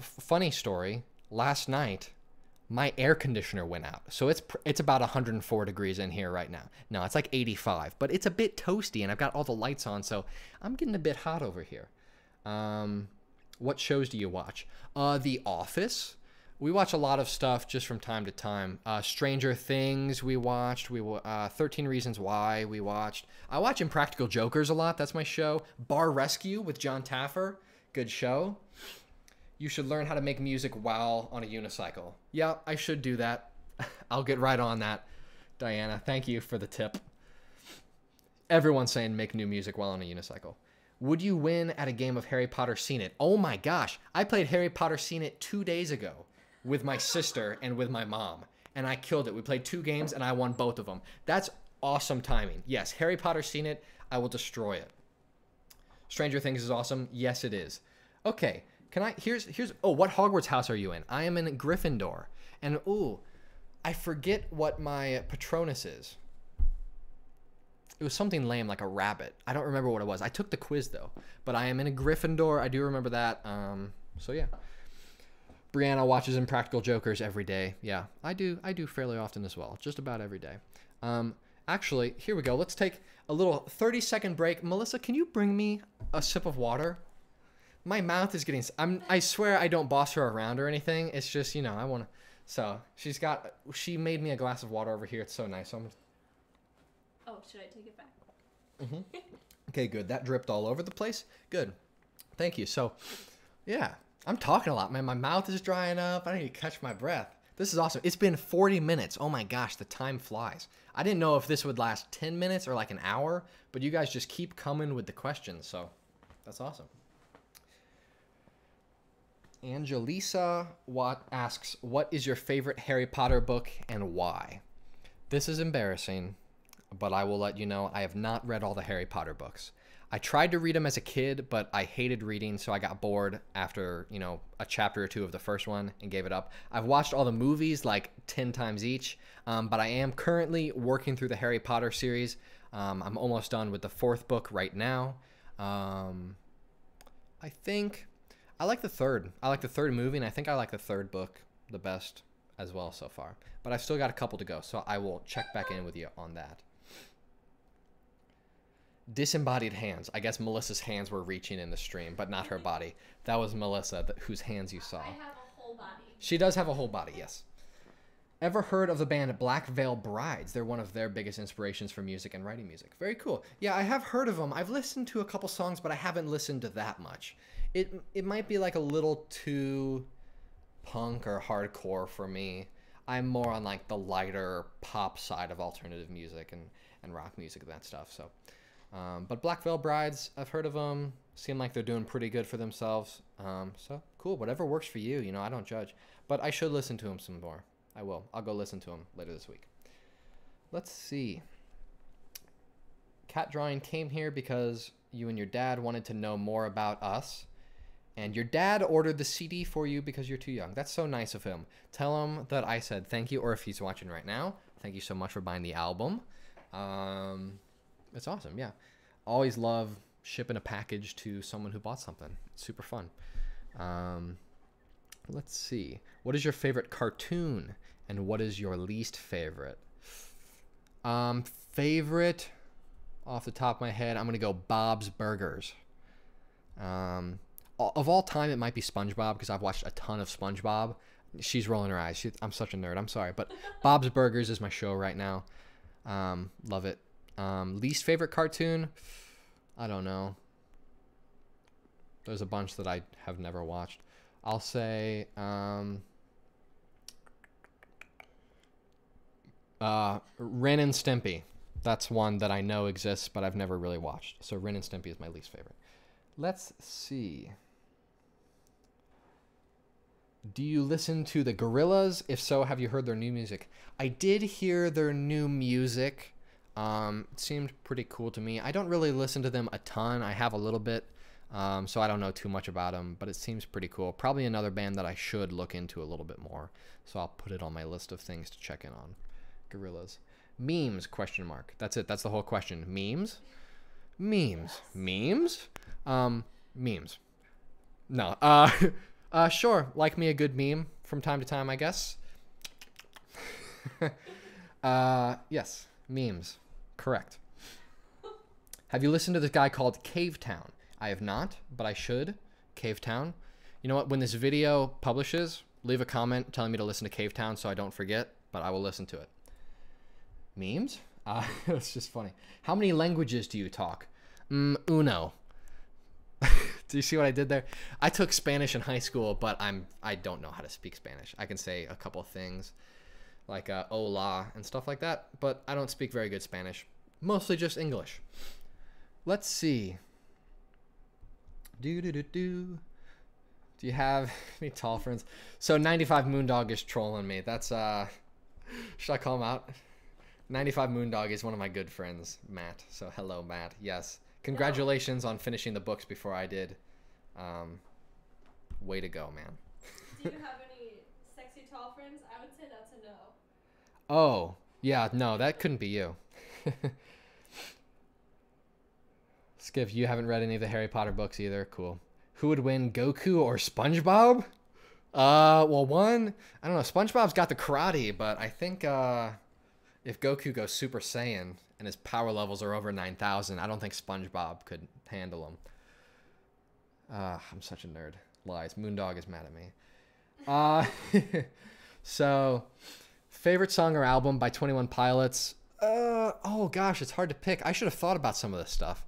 funny story. Last night, my air conditioner went out. So it's about 104 degrees in here right now. No, it's like 85, but it's a bit toasty and I've got all the lights on, so I'm getting a bit hot over here. What shows do you watch? The Office. We watch a lot of stuff just from time to time. Stranger Things we watched. 13 Reasons Why we watched. I watch Impractical Jokers a lot. That's my show. Bar Rescue with John Taffer. Good show. You should learn how to make music while on a unicycle. Yeah, I should do that. I'll get right on that. Diana, thank you for the tip. Everyone's saying make new music while on a unicycle. Would you win at a game of Harry Potter Seen It? Oh my gosh, I played Harry Potter Seen It 2 days ago with my sister and with my mom, and I killed it. We played 2 games and I won both of them. That's awesome timing. Yes, Harry Potter Seen It, I will destroy it. Stranger Things is awesome. Yes, it is. Okay, can I, here's, oh, what Hogwarts house are you in? I am in Gryffindor. And, ooh, I forget what my Patronus is. It was something lame, like a rabbit. I don't remember what it was. I took the quiz, though. But I am in a Gryffindor. I do remember that. So, yeah. Brianna watches Impractical Jokers every day. Yeah, I do fairly often as well. Just about every day. Actually, here we go. Let's take a little 30-second break. Melissa, can you bring me a sip of water? My mouth is getting... I swear I don't boss her around or anything. It's just, you know, I want to... So, she made me a glass of water over here. It's so nice. So oh, should I take it back? Mm-hmm. Okay, good. That dripped all over the place. Good. Thank you. So, yeah. I'm talking a lot, man. My mouth is drying up. I need to catch my breath. This is awesome. It's been 40 minutes. Oh my gosh, the time flies. I didn't know if this would last 10 minutes or like an hour, but you guys just keep coming with the questions, so that's awesome. Angelisa asks, what is your favorite Harry Potter book and why? This is embarrassing, but I will let you know I have not read all the Harry Potter books. I tried to read them as a kid, but I hated reading, so I got bored after, you know, a chapter or 2 of the first one and gave it up. I've watched all the movies like 10 times each, but I am currently working through the Harry Potter series. I'm almost done with the 4th book right now. I think I like the 3rd. I like the 3rd movie, and I think I like the 3rd book the best as well so far. But I've still got a couple to go, so I will check back in with you on that. Disembodied hands. I guess Melissa's hands were reaching in the stream, but not her body. That was Melissa, whose hands you saw. I have a whole body. She does have a whole body, yes. Ever heard of the band Black Veil Brides? They're one of their biggest inspirations for music and writing music. Very cool. Yeah, I have heard of them. I've listened to a couple songs, but I haven't listened to that much. It might be like a little too punk or hardcore for me. I'm more on like the lighter pop side of alternative music and rock music and that stuff, so... but Black Veil Brides, I've heard of them. Seem like they're doing pretty good for themselves. So cool. Whatever works for you. You know, I don't judge. But I should listen to them some more. I will. I'll go listen to them later this week. Let's see. Cat Drawing came here because you and your dad wanted to know more about us. And your dad ordered the CD for you because you're too young. That's so nice of him. Tell him that I said thank you. Or if he's watching right now, thank you so much for buying the album. It's awesome, yeah. Always love shipping a package to someone who bought something. It's super fun. Let's see. What is your favorite cartoon, and what is your least favorite? Favorite, off the top of my head, I'm going to go Bob's Burgers. Of all time, it might be SpongeBob, because I've watched a ton of SpongeBob. She's rolling her eyes. I'm such a nerd. I'm sorry. But Bob's Burgers is my show right now. Love it. Least favorite cartoon? I don't know. There's a bunch that I have never watched. I'll say Ren and Stimpy. That's one that I know exists, but I've never really watched. So Ren and Stimpy is my least favorite. Let's see. Do you listen to the Gorillaz? If so, have you heard their new music? I did hear their new music. It seemed pretty cool to me. I don't really listen to them a ton. I have a little bit, so I don't know too much about them, but it seems pretty cool. Probably another band that I should look into a little bit more, so I'll put it on my list of things to check in on. Gorillaz. Memes, question mark. That's it. That's the whole question. Memes? Memes. Memes? Memes. No. Sure. Like me a good meme from time to time, I guess. Yes. Memes. Correct. Have you listened to this guy called Cave Town? I have not, but I should. Cave Town. You know what? When this video publishes, leave a comment telling me to listen to Cave Town so I don't forget, but I will listen to it. Memes? It's just funny. How many languages do you talk? Uno. Do you see what I did there? I took Spanish in high school, but I don't know how to speak Spanish. I can say a couple of things like hola and stuff like that, but I don't speak very good Spanish. Mostly just English. Let's see. Do you have any tall friends? So 95 Moondog is trolling me. That's should I call him out? 95 Moondog is one of my good friends, Matt. So hello, Matt. Yes. Congratulations on finishing the books before I did. Way to go, man. Do you have any sexy tall friends? I would say that's a no. Oh, yeah, no, that couldn't be you. Skiff, you haven't read any of the Harry Potter books either. Cool. Who would win, Goku or SpongeBob? Well, one, I don't know. SpongeBob's got the karate, but I think if Goku goes Super Saiyan and his power levels are over 9,000, I don't think SpongeBob could handle him. I'm such a nerd. Lies. Moondog is mad at me. So, favorite song or album by 21 Pilots? Oh gosh, it's hard to pick. I should have thought about some of this stuff.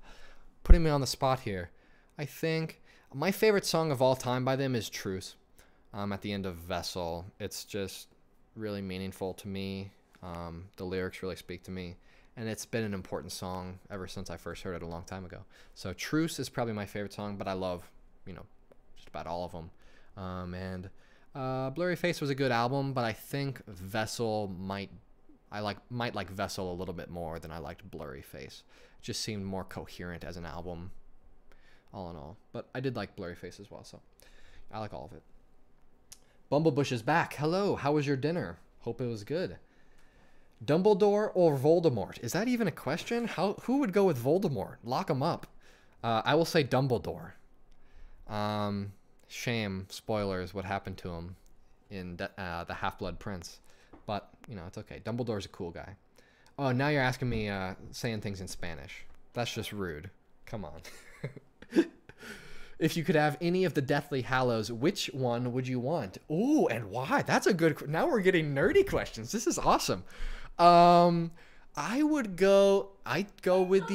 Putting me on the spot here. I think my favorite song of all time by them is Truce. At the end of Vessel. It's just really meaningful to me. The lyrics really speak to me. And it's been an important song ever since I first heard it a long time ago. So Truce is probably my favorite song, but I love, just about all of them. And Blurry Face was a good album, but I think Vessel might like Vessel a little bit more than I liked Blurry Face. It just seemed more coherent as an album, all in all. But I did like Blurry Face as well, so I like all of it. Bumblebush is back. Hello, how was your dinner? Hope it was good. Dumbledore or Voldemort? Is that even a question? Who would go with Voldemort? Lock him up. I will say Dumbledore. Shame, spoilers, what happened to him in the Half-Blood Prince. But, it's okay. Dumbledore's a cool guy. Oh, now you're asking me saying things in Spanish. That's just rude. Come on. If you could have any of the Deathly Hallows, which one would you want? Ooh, and why? That's a good... Now we're getting nerdy questions. This is awesome. I'd go with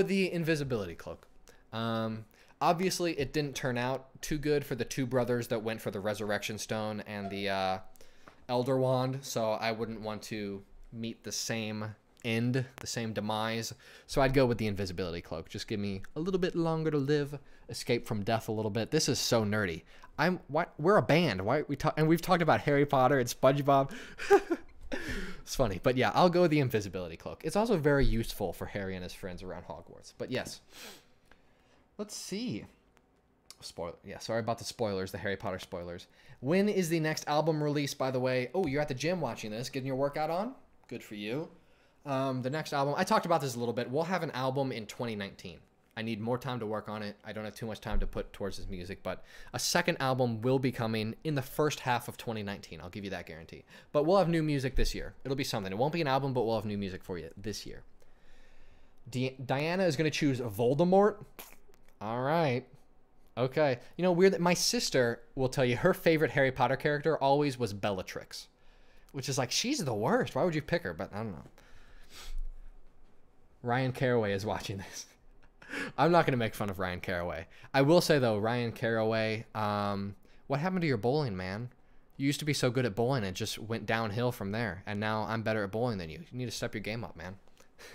the invisibility cloak. Obviously it didn't turn out too good for the two brothers that went for the Resurrection Stone and the Elder Wand, so I wouldn't want to meet the same end, the same demise. So I'd go with the invisibility cloak. Just give me a little bit longer to live, escape from death a little bit. This is so nerdy. We're a band. And we've talked about Harry Potter and SpongeBob. It's funny, but yeah, I'll go with the invisibility cloak. It's also very useful for Harry and his friends around Hogwarts. But yes, let's see. Sorry about the spoilers, the Harry Potter spoilers. When is the next album released, by the way? Oh, you're at the gym watching this, getting your workout on. Good for you. The next album, I talked about this a little bit. We'll have an album in 2019. I need more time to work on it. I don't have too much time to put towards this music, but a second album will be coming in the first half of 2019. I'll give you that guarantee. But we'll have new music this year. It'll be something. It won't be an album, but we'll have new music for you this year. Diana is going to choose Voldemort. All right. Okay. Weird that my sister will tell you her favorite Harry Potter character always was Bellatrix, which is like, she's the worst. Why would you pick her? But I don't know. Ryan Caraway is watching this. I'm not going to make fun of Ryan Caraway. I will say, though, Ryan Caraway, what happened to your bowling, man? You used to be so good at bowling, it just went downhill from there. And now I'm better at bowling than you. You need to step your game up, man.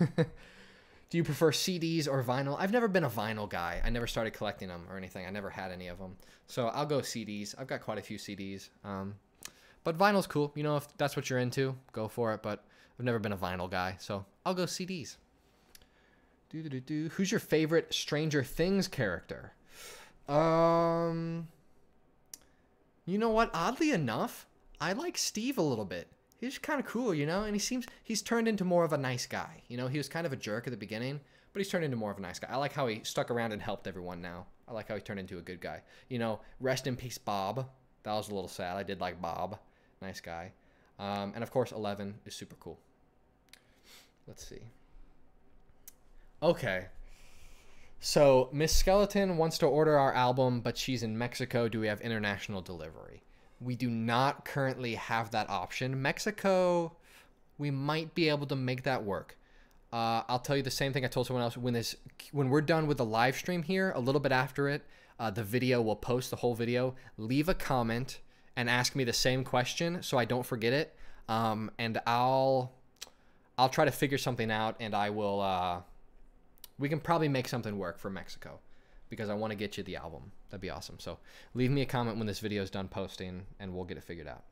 Do you prefer CDs or vinyl? I've never been a vinyl guy. I never started collecting them or anything. I never had any of them. So I'll go CDs. I've got quite a few CDs. But vinyl's cool. If that's what you're into, go for it. But I've never been a vinyl guy. So I'll go CDs. Who's your favorite Stranger Things character? You know what? Oddly enough, I like Steve a little bit. He's kind of cool, and he's turned into more of a nice guy. He was kind of a jerk at the beginning, but he's turned into more of a nice guy. I like how he stuck around and helped everyone now. I like how he turned into a good guy. Rest in peace, Bob. That was a little sad. I did like Bob. Nice guy. And of course, 11 is super cool. Let's see. Okay. So Miss Skeleton wants to order our album, but she's in Mexico. Do we have international delivery? We do not currently have that option. Mexico, we might be able to make that work. I'll tell you the same thing I told someone else. When we're done with the live stream here, a little bit after it, the video will post the whole video. Leave a comment and ask me the same question so I don't forget it. And I'll try to figure something out, and I will. We can probably make something work for Mexico, because I want to get you the album. That'd be awesome. So leave me a comment when this video is done posting, and we'll get it figured out.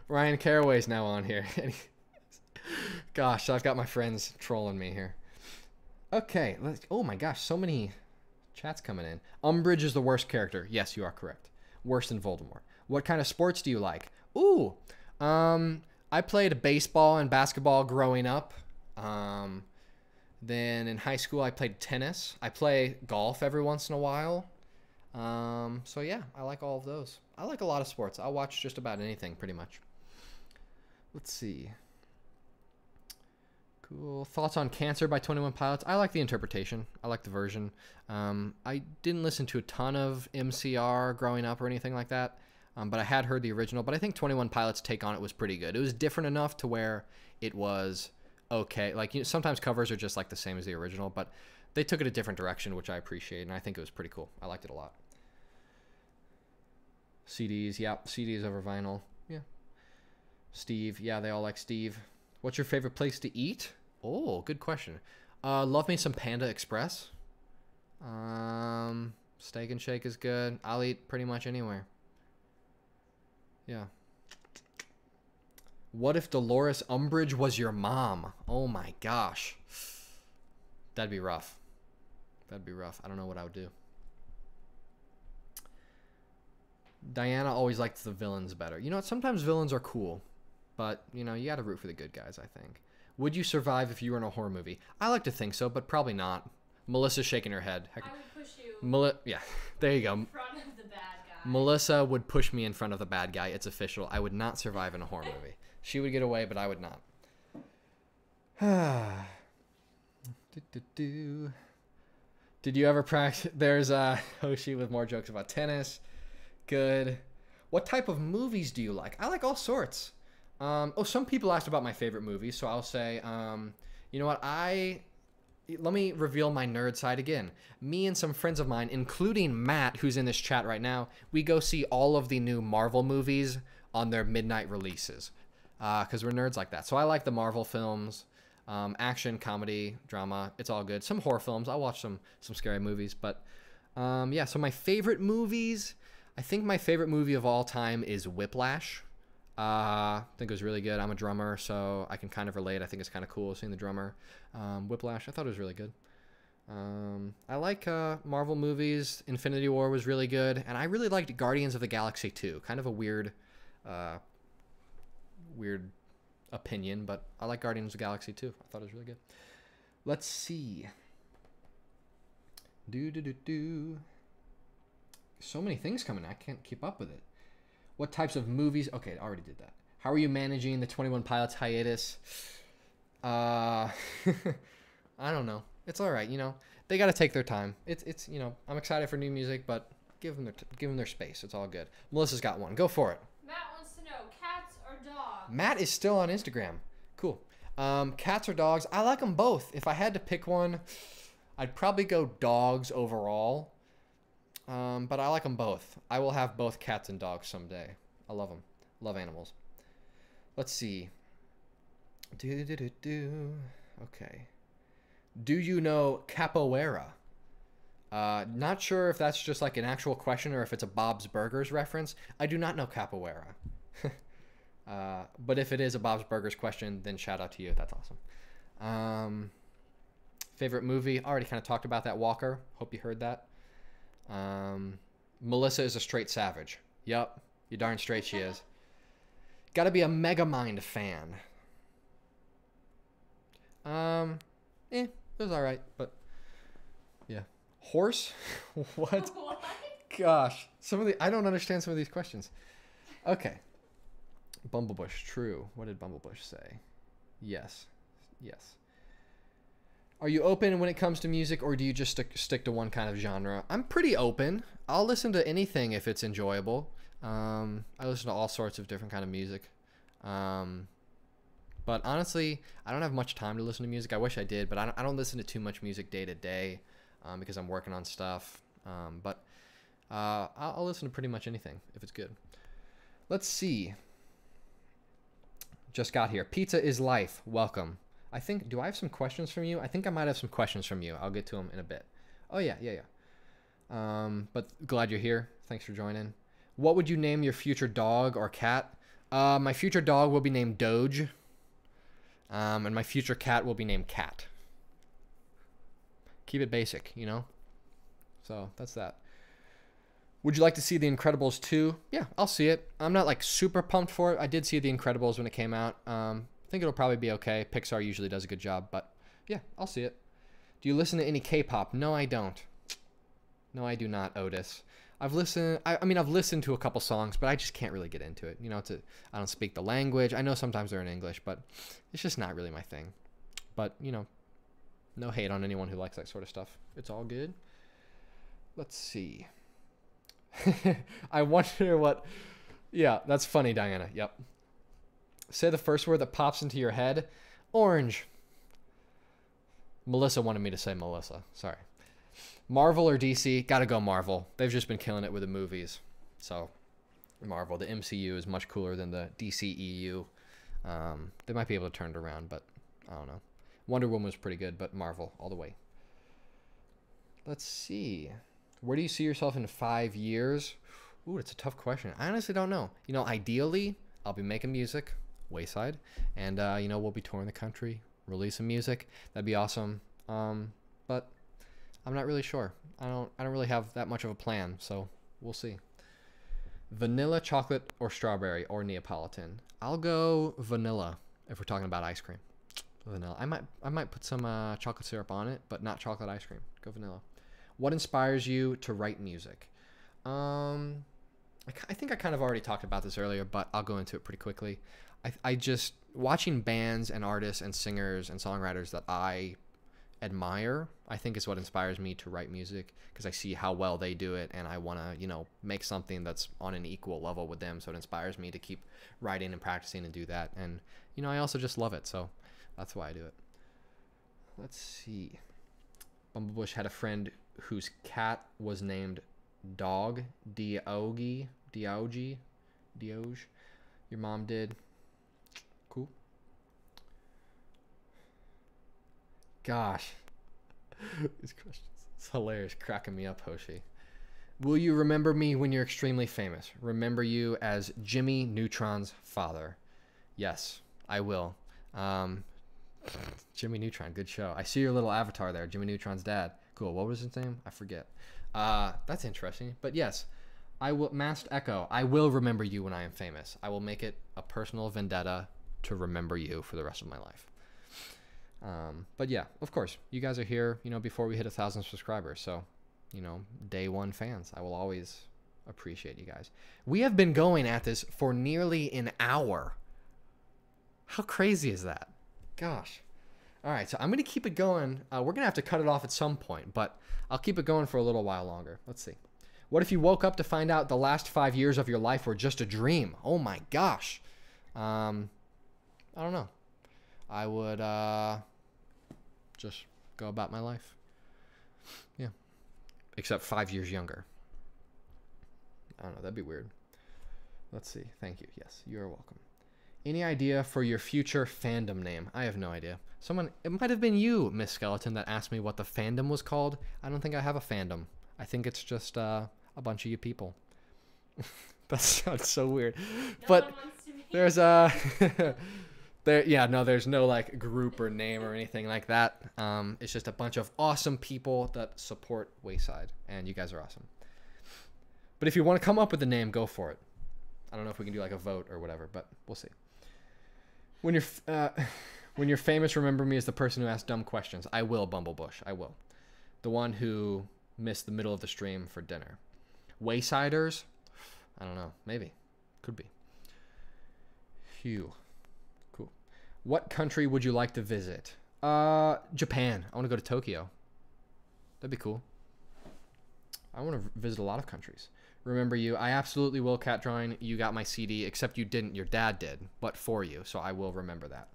Ryan Caraway's now on here. Gosh, I've got my friends trolling me here. Okay, oh my gosh, so many chats coming in. Umbridge is the worst character. Yes, you are correct. Worse than Voldemort. What kind of sports do you like? Ooh, I played baseball and basketball growing up. Then in high school, I played tennis. I play golf every once in a while. So yeah, I like all of those. I like a lot of sports. I'll watch just about anything pretty much. Let's see. Cool. Thoughts on Cancer by 21 Pilots. I like the interpretation. I like the version. I didn't listen to a ton of MCR growing up or anything like that, but I had heard the original. But I think 21 Pilots' take on it was pretty good. It was different enough to where it was okay. Like, you know, sometimes covers are just like the same as the original, but they took it a different direction, which I appreciate, and I think it was pretty cool. I liked it a lot. CDs, yeah, CDs over vinyl. Yeah. Steve, yeah, they all like Steve. What's your favorite place to eat? Oh, good question. Love me some Panda Express. Steak and Shake is good. I'll eat pretty much anywhere. Yeah. What if Dolores Umbridge was your mom? Oh my gosh. That'd be rough. That'd be rough. I don't know what I would do. Diana always likes the villains better. You know, sometimes villains are cool, but, you know, you got to root for the good guys, I think. Would you survive if you were in a horror movie? I like to think so, but probably not. Melissa's shaking her head. I would push you yeah, there you go. in front of the bad guy. Melissa would push me in front of the bad guy. It's official. I would not survive in a horror movie. She would get away, but I would not. Did you ever practice? There's Hoshi with more jokes about tennis. Good. What type of movies do you like? I like all sorts. Some people asked about my favorite movies, so I'll say, you know what? Let me reveal my nerd side again. Me and some friends of mine, including Matt, who's in this chat right now, we go see all of the new Marvel movies on their midnight releases, because we're nerds like that. So I like the Marvel films, action, comedy, drama. It's all good. Some horror films. I'll watch some scary movies, but yeah. So my favorite movies. I think my favorite movie of all time is Whiplash. I think it was really good. I'm a drummer, so I can kind of relate. I think it's kind of cool seeing the drummer. Whiplash, I thought it was really good. I like Marvel movies. Infinity War was really good. And I really liked Guardians of the Galaxy 2. Kind of a weird opinion, but I like Guardians of the Galaxy 2. I thought it was really good. Let's see. So many things coming. I can't keep up with it. What types of movies? Okay, I already did that. How are you managing the 21 Pilots hiatus? I don't know. It's all right, you know. They got to take their time. It's you know, I'm excited for new music, but give them their space. It's all good. Melissa's got one. Go for it. Matt wants to know, cats or dogs? Matt is still on Instagram. Cool. Cats or dogs? I like them both. If I had to pick one, I'd probably go dogs overall. But I like them both. I will have both cats and dogs someday. I love them. Love animals. Let's see. Okay. Do you know capoeira? Not sure if that's just like an actual question or if it's a Bob's Burgers reference. I do not know capoeira. But if it is a Bob's Burgers question, then shout out to you. That's awesome. Favorite movie? Already kind of talked about that, Walker. Hope you heard that. Melissa is a straight savage. Yup, you darn straight she is. Gotta be a Megamind fan. It was alright, but yeah. Horse? What? What? Gosh, I don't understand some of these questions. Okay. Bumblebush, true. What did Bumblebush say? Yes. Are you open when it comes to music, or do you just stick to one kind of genre? I'm pretty open. I'll listen to anything if it's enjoyable. I listen to all sorts of different kind of music. But But honestly, I don't have much time to listen to music. I wish I did, but I don't listen to too much music day to day because I'm working on stuff. But I'll listen to pretty much anything if it's good. Let's see. Just got here. Pizza is life. Welcome. Do I have some questions from you? I think I might have some questions from you. I'll get to them in a bit. Oh, yeah. But glad you're here. Thanks for joining. What would you name your future dog or cat? My future dog will be named Doge. And my future cat will be named Cat. Keep it basic, you know? So that's that. Would you like to see The Incredibles 2? Yeah, I'll see it. I'm not like super pumped for it. I did see The Incredibles when it came out. I think it'll probably be okay. Pixar usually does a good job, but yeah, I'll see it. Do you listen to any K-pop? No, I don't. No, I do not, Otis. I've listened to a couple songs, but I just can't really get into it. You know, I don't speak the language. I know sometimes they're in English, but it's just not really my thing. But, you know, no hate on anyone who likes that sort of stuff. It's all good. Let's see. I wonder what... Yeah, that's funny, Diana. Yep. Say the first word that pops into your head. Orange. Melissa wanted me to say Melissa. Sorry. Marvel or DC? Gotta go Marvel. They've just been killing it with the movies. So, Marvel. The MCU is much cooler than the DCEU. They might be able to turn it around, but I don't know. Wonder Woman was pretty good, but Marvel all the way. Let's see. Where do you see yourself in 5 years? Ooh, it's a tough question. I honestly don't know. You know, ideally, I'll be making music, Wayside, and you know, we'll be touring the country, releasing music. That'd be awesome. But I'm not really sure. I don't really have that much of a plan, so we'll see. Vanilla, chocolate, or strawberry, or Neapolitan? I'll go vanilla if we're talking about ice cream. Vanilla. I might put some chocolate syrup on it, but not chocolate ice cream. Go vanilla. What inspires you to write music? I think I kind of already talked about this earlier, but I'll go into it pretty quickly. I just watching bands and artists and singers and songwriters that I admire, I think is what inspires me to write music, because I see how well they do it and I want to, you know, make something that's on an equal level with them. So it inspires me to keep writing and practicing and do that. And, you know, I also just love it. So that's why I do it. Let's see. Bumblebush had a friend whose cat was named Dog. Dioge. Your mom did. Cool. Gosh. These questions. It's hilarious. Cracking me up, Hoshi. Will you remember me when you're extremely famous? Remember you as Jimmy Neutron's father. Yes, I will. Jimmy Neutron, good show. I see your little avatar there, Jimmy Neutron's dad. Cool. What was his name? I forget. That's interesting. But yes, I will. Masked Echo. I will remember you when I am famous. I will make it a personal vendetta to remember you for the rest of my life. But yeah, of course, you guys are here, you know, before we hit 1,000 subscribers. So, you know, day one fans. I will always appreciate you guys. We have been going at this for nearly an hour. How crazy is that? Gosh. All right, so I'm going to keep it going. We're going to have to cut it off at some point, but I'll keep it going for a little while longer. Let's see. What if you woke up to find out the last 5 years of your life were just a dream? Oh my gosh. I don't know. I would just go about my life. Yeah. Except 5 years younger. I don't know. That'd be weird. Let's see. Thank you. Yes, you're welcome. Any idea for your future fandom name? I have no idea. It might have been you, Miss Skeleton, that asked me what the fandom was called. I don't think I have a fandom. I think it's just a bunch of you people. That sounds so weird. But there's there's no like group or name or anything like that. It's just a bunch of awesome people that support Wayside, and you guys are awesome. But if you want to come up with a name, go for it. I don't know if we can do like a vote or whatever, but we'll see. When you're famous, remember me as the person who asks dumb questions. I will, Bumblebush. I will. The one who missed the middle of the stream for dinner. Waysiders? I don't know. Maybe. Could be. Phew. Cool. What country would you like to visit? Japan. I want to go to Tokyo. That'd be cool. I want to visit a lot of countries. Remember you. I absolutely will, Cat Drawing. You got my CD, except you didn't. Your dad did, but for you. So I will remember that.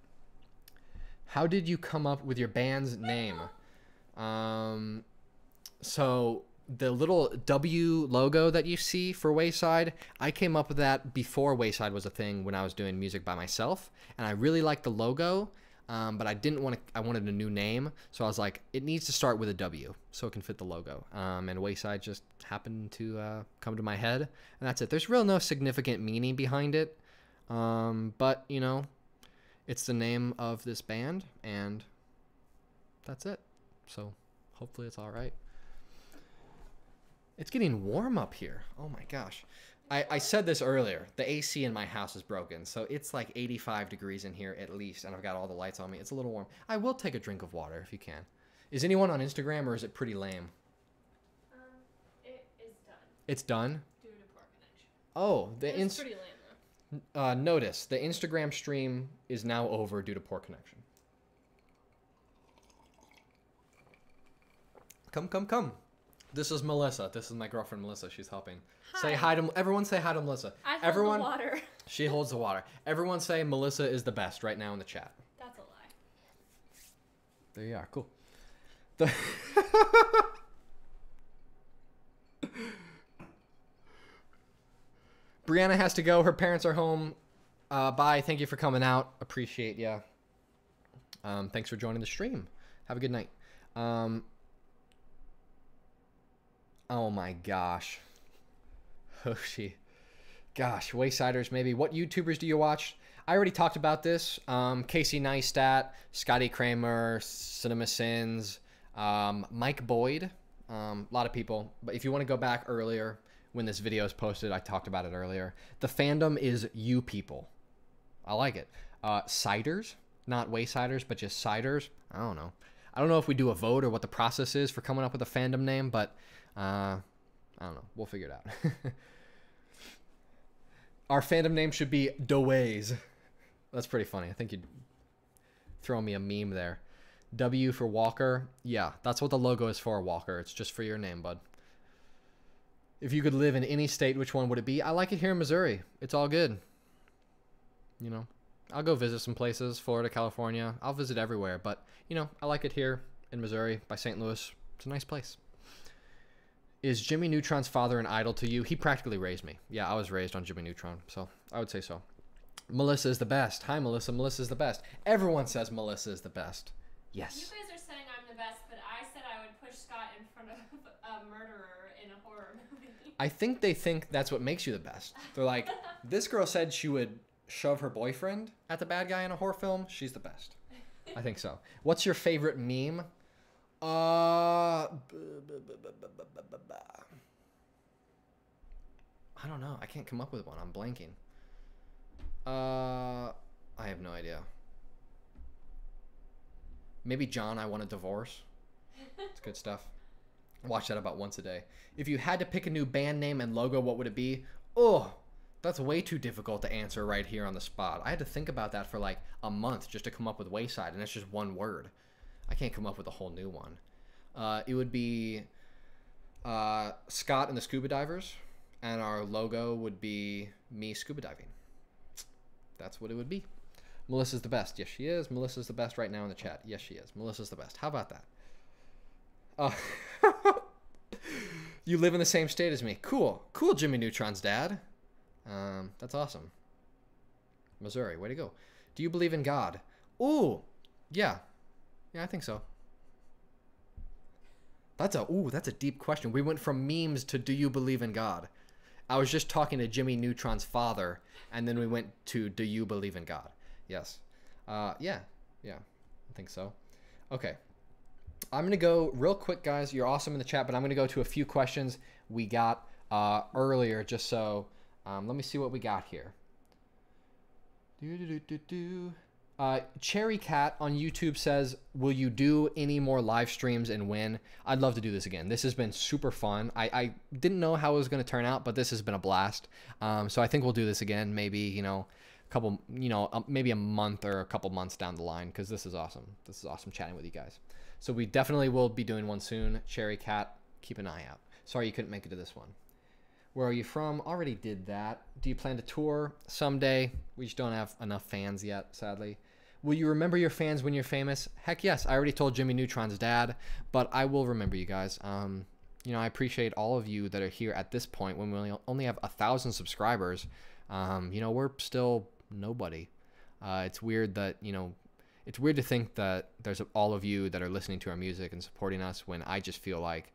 How did you come up with your band's name? So the little W logo that you see for Wayside, I came up with that before Wayside was a thing when I was doing music by myself, and I really liked the logo, but I didn't want to. I wanted a new name, so I was like, it needs to start with a W so it can fit the logo. And Wayside just happened to come to my head, and that's it. There's real no significant meaning behind it, but you know, it's the name of this band, and that's it. So hopefully it's all right. It's getting warm up here. Oh my gosh. I said this earlier. The AC in my house is broken, so it's like 85 degrees in here at least, and I've got all the lights on me. It's a little warm. I will take a drink of water if you can. Is anyone on Instagram, or is it pretty lame? It is done. It's done? Due to poor connection. Oh, It's pretty lame, though. notice, the Instagram stream is now over due to poor connection. Come, come, come. This is Melissa. This is my girlfriend, Melissa. She's helping. Hi. Say hi to everyone. Say hi to Melissa. I hold everyone, the water. She holds the water. Everyone say Melissa is the best right now in the chat. That's a lie. There you are. Cool. The Brianna has to go. Her parents are home. Bye. Thank you for coming out. Appreciate ya. Thanks for joining the stream. Have a good night. Oh my gosh. Hoshi. Gosh, Waysiders maybe. What YouTubers do you watch? I already talked about this. Casey Neistat, Scotty Kramer, Cinema Sins, Mike Boyd. A lot of people. But if you want to go back earlier when this video is posted, I talked about it earlier. The fandom is you people. I like it. Siders, not Waysiders, but just Siders. I don't know. I don't know if we do a vote or what the process is for coming up with a fandom name, but I don't know. We'll figure it out. Our fandom name should be Doways. That's pretty funny. I think you'd throw me a meme there. W for Walker. Yeah, that's what the logo is for, Walker. It's just for your name, bud. If you could live in any state, which one would it be? I like it here in Missouri. It's all good. You know, I'll go visit some places, Florida, California. I'll visit everywhere, but, you know, I like it here in Missouri by St. Louis. It's a nice place. Is Jimmy Neutron's father an idol to you? He practically raised me. Yeah, I was raised on Jimmy Neutron, so I would say so. Melissa is the best. Hi, Melissa. Melissa is the best. Everyone says Melissa is the best. Yes. You guys are saying I'm the best, but I said I would push Scott in front of a murderer in a horror movie. I think they think that's what makes you the best. They're like, this girl said she would shove her boyfriend at the bad guy in a horror film. She's the best. I think so. What's your favorite meme? I don't know. I can't come up with one. I'm blanking. I have no idea. Maybe John, I Want a Divorce. It's good stuff. I watch that about once a day. If you had to pick a new band name and logo, what would it be? Oh, that's way too difficult to answer right here on the spot. I had to think about that for like a month just to come up with Wayside, and that's just one word. I can't come up with a whole new one. It would be Scott and the Scuba Divers, and our logo would be me scuba diving. That's what it would be. Melissa's the best. Yes, she is. Melissa's the best right now in the chat. Yes, she is. Melissa's the best. How about that? You live in the same state as me. Cool. Cool, Jimmy Neutron's dad. That's awesome. Missouri, way to go. Do you believe in God? Ooh, yeah. Yeah, I think so. That's a deep question. We went from memes to do you believe in God? I was just talking to Jimmy Neutron's father, and then we went to do you believe in God? Yes. Yeah, I think so. Okay. I'm going to go real quick, guys. You're awesome in the chat, but I'm going to go to a few questions we got earlier, just so let me see what we got here. Cherry Cat on YouTube says, will you do any more live streams and when? I'd love to do this again. This has been super fun. I didn't know how it was going to turn out, but this has been a blast. So I think we'll do this again, maybe, you know, maybe a month or a couple months down the line, because this is awesome. This is awesome chatting with you guys. So we definitely will be doing one soon. Cherry Cat, keep an eye out. Sorry you couldn't make it to this one. Where are you from? Already did that. Do you plan to tour someday? We just don't have enough fans yet, sadly. Will you remember your fans when you're famous? Heck yes. I already told Jimmy Neutron's dad, but I will remember you guys. You know, I appreciate all of you that are here at this point when we only have 1,000 subscribers. You know, we're still nobody. It's weird that, you know, it's weird to think that there's all of you that are listening to our music and supporting us when I just feel like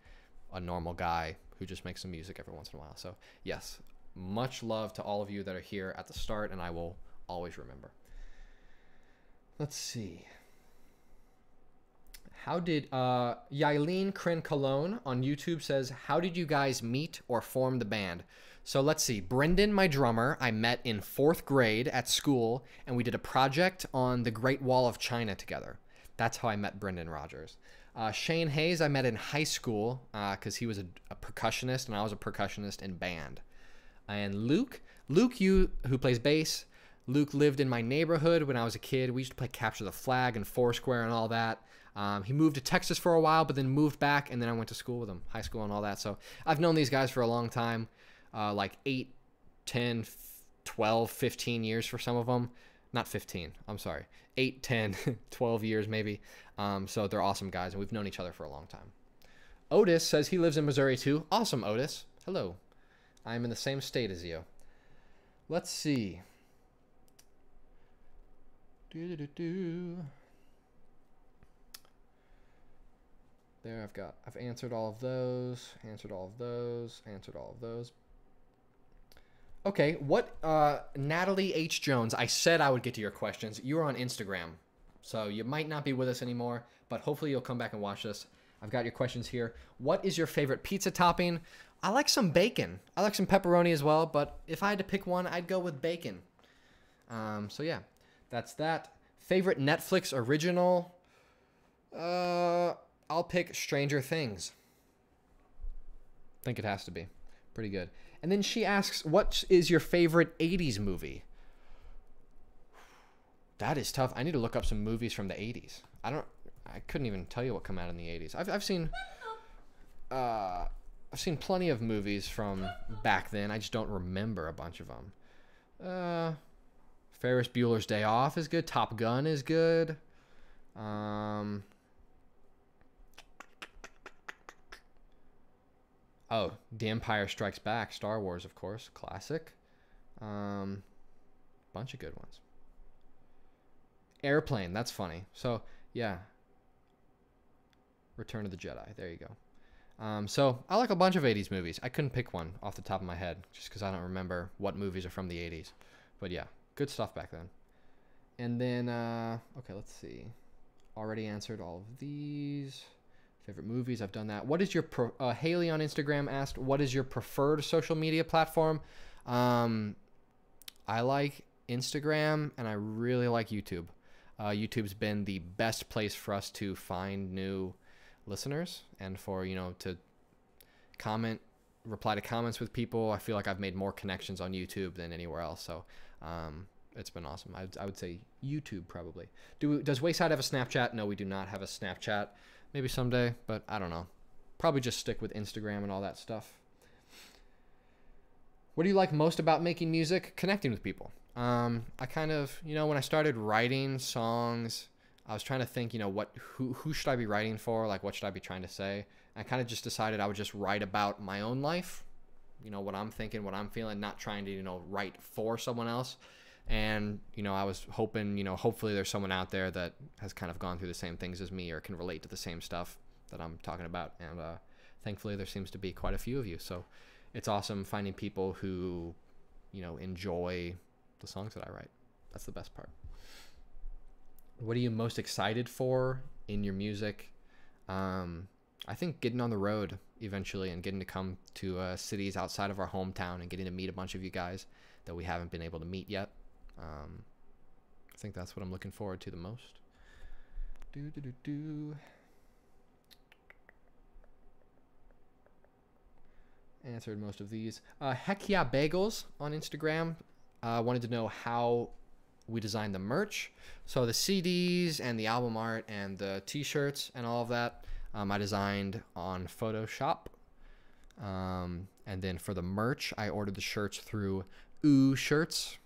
a normal guy who just makes some music every once in a while. So yes, much love to all of you that are here at the start, and I will always remember. Let's see. How did Yailin Crin Cologne on YouTube says, how did you guys meet or form the band? So let's see. Brendan, my drummer, I met in 4th grade at school, and we did a project on the Great Wall of China together. That's how I met Brendan Rogers. Shane Hayes, I met in high school because he was a percussionist, and I was a percussionist in band. And Luke, who plays bass, Luke lived in my neighborhood when I was a kid. We used to play Capture the Flag and Foursquare and all that. He moved to Texas for a while, but then moved back, and then I went to school with him, high school and all that. So I've known these guys for a long time, like 8, 10, 12, 15 years for some of them. Not 15, I'm sorry. 8, 10, 12 years maybe. So they're awesome guys, and we've known each other for a long time. Otis says he lives in Missouri too. Awesome, Otis. Hello. I'm in the same state as you. Let's see. There, I've answered all of those, answered all of those, answered all of those. Okay, what, Natalie H. Jones, I said I would get to your questions. You are on Instagram, so you might not be with us anymore, but hopefully you'll come back and watch this. I've got your questions here. What is your favorite pizza topping? I like some bacon. I like some pepperoni as well, but if I had to pick one, I'd go with bacon. So yeah, that's that. Favorite Netflix original? I'll pick Stranger Things. I think it has to be. Pretty good. And then she asks, what is your favorite 80s movie? That is tough. I need to look up some movies from the 80s. I couldn't even tell you what come out in the 80s. I've seen plenty of movies from back then. I just don't remember a bunch of them. Ferris Bueller's Day Off is good. Top Gun is good. Oh, The Empire Strikes Back. Star Wars, of course. Classic. Bunch of good ones. Airplane. That's funny. So, yeah. Return of the Jedi. There you go. So, I like a bunch of 80s movies. I couldn't pick one off the top of my head just because I don't remember what movies are from the 80s. But, yeah. Good stuff back then. And then, okay, let's see. Already answered all of these. Favorite movies, I've done that. What is your, Haley on Instagram asked, what is your preferred social media platform? I like Instagram, and I really like YouTube. YouTube's been the best place for us to find new listeners and for, you know, to reply to comments with people. I feel like I've made more connections on YouTube than anywhere else. So, it's been awesome. I would say YouTube probably. Does Wayside have a Snapchat? No, we do not have a Snapchat. Maybe someday, but I don't know. Probably just stick with Instagram and all that stuff. What do you like most about making music? Connecting with people. I kind of, you know, when I started writing songs, I was trying to think, you know, who should I be writing for? Like, what should I be trying to say? I kind of just decided I would just write about my own life. You know, what I'm thinking, what I'm feeling, not trying to, you know, write for someone else. And, you know, I was hoping, you know, hopefully there's someone out there that has kind of gone through the same things as me or can relate to the same stuff that I'm talking about. And thankfully there seems to be quite a few of you. So it's awesome finding people who, you know, enjoy the songs that I write. That's the best part. What are you most excited for in your music? I think getting on the road eventually and getting to come to cities outside of our hometown and getting to meet a bunch of you guys that we haven't been able to meet yet. I think that's what I'm looking forward to the most. Answered most of these. Heck Yeah Bagels on Instagram wanted to know how we designed the merch. So the CDs and the album art and the t-shirts and all of that, I designed on Photoshop. And then for the merch, I ordered the shirts through Shirts,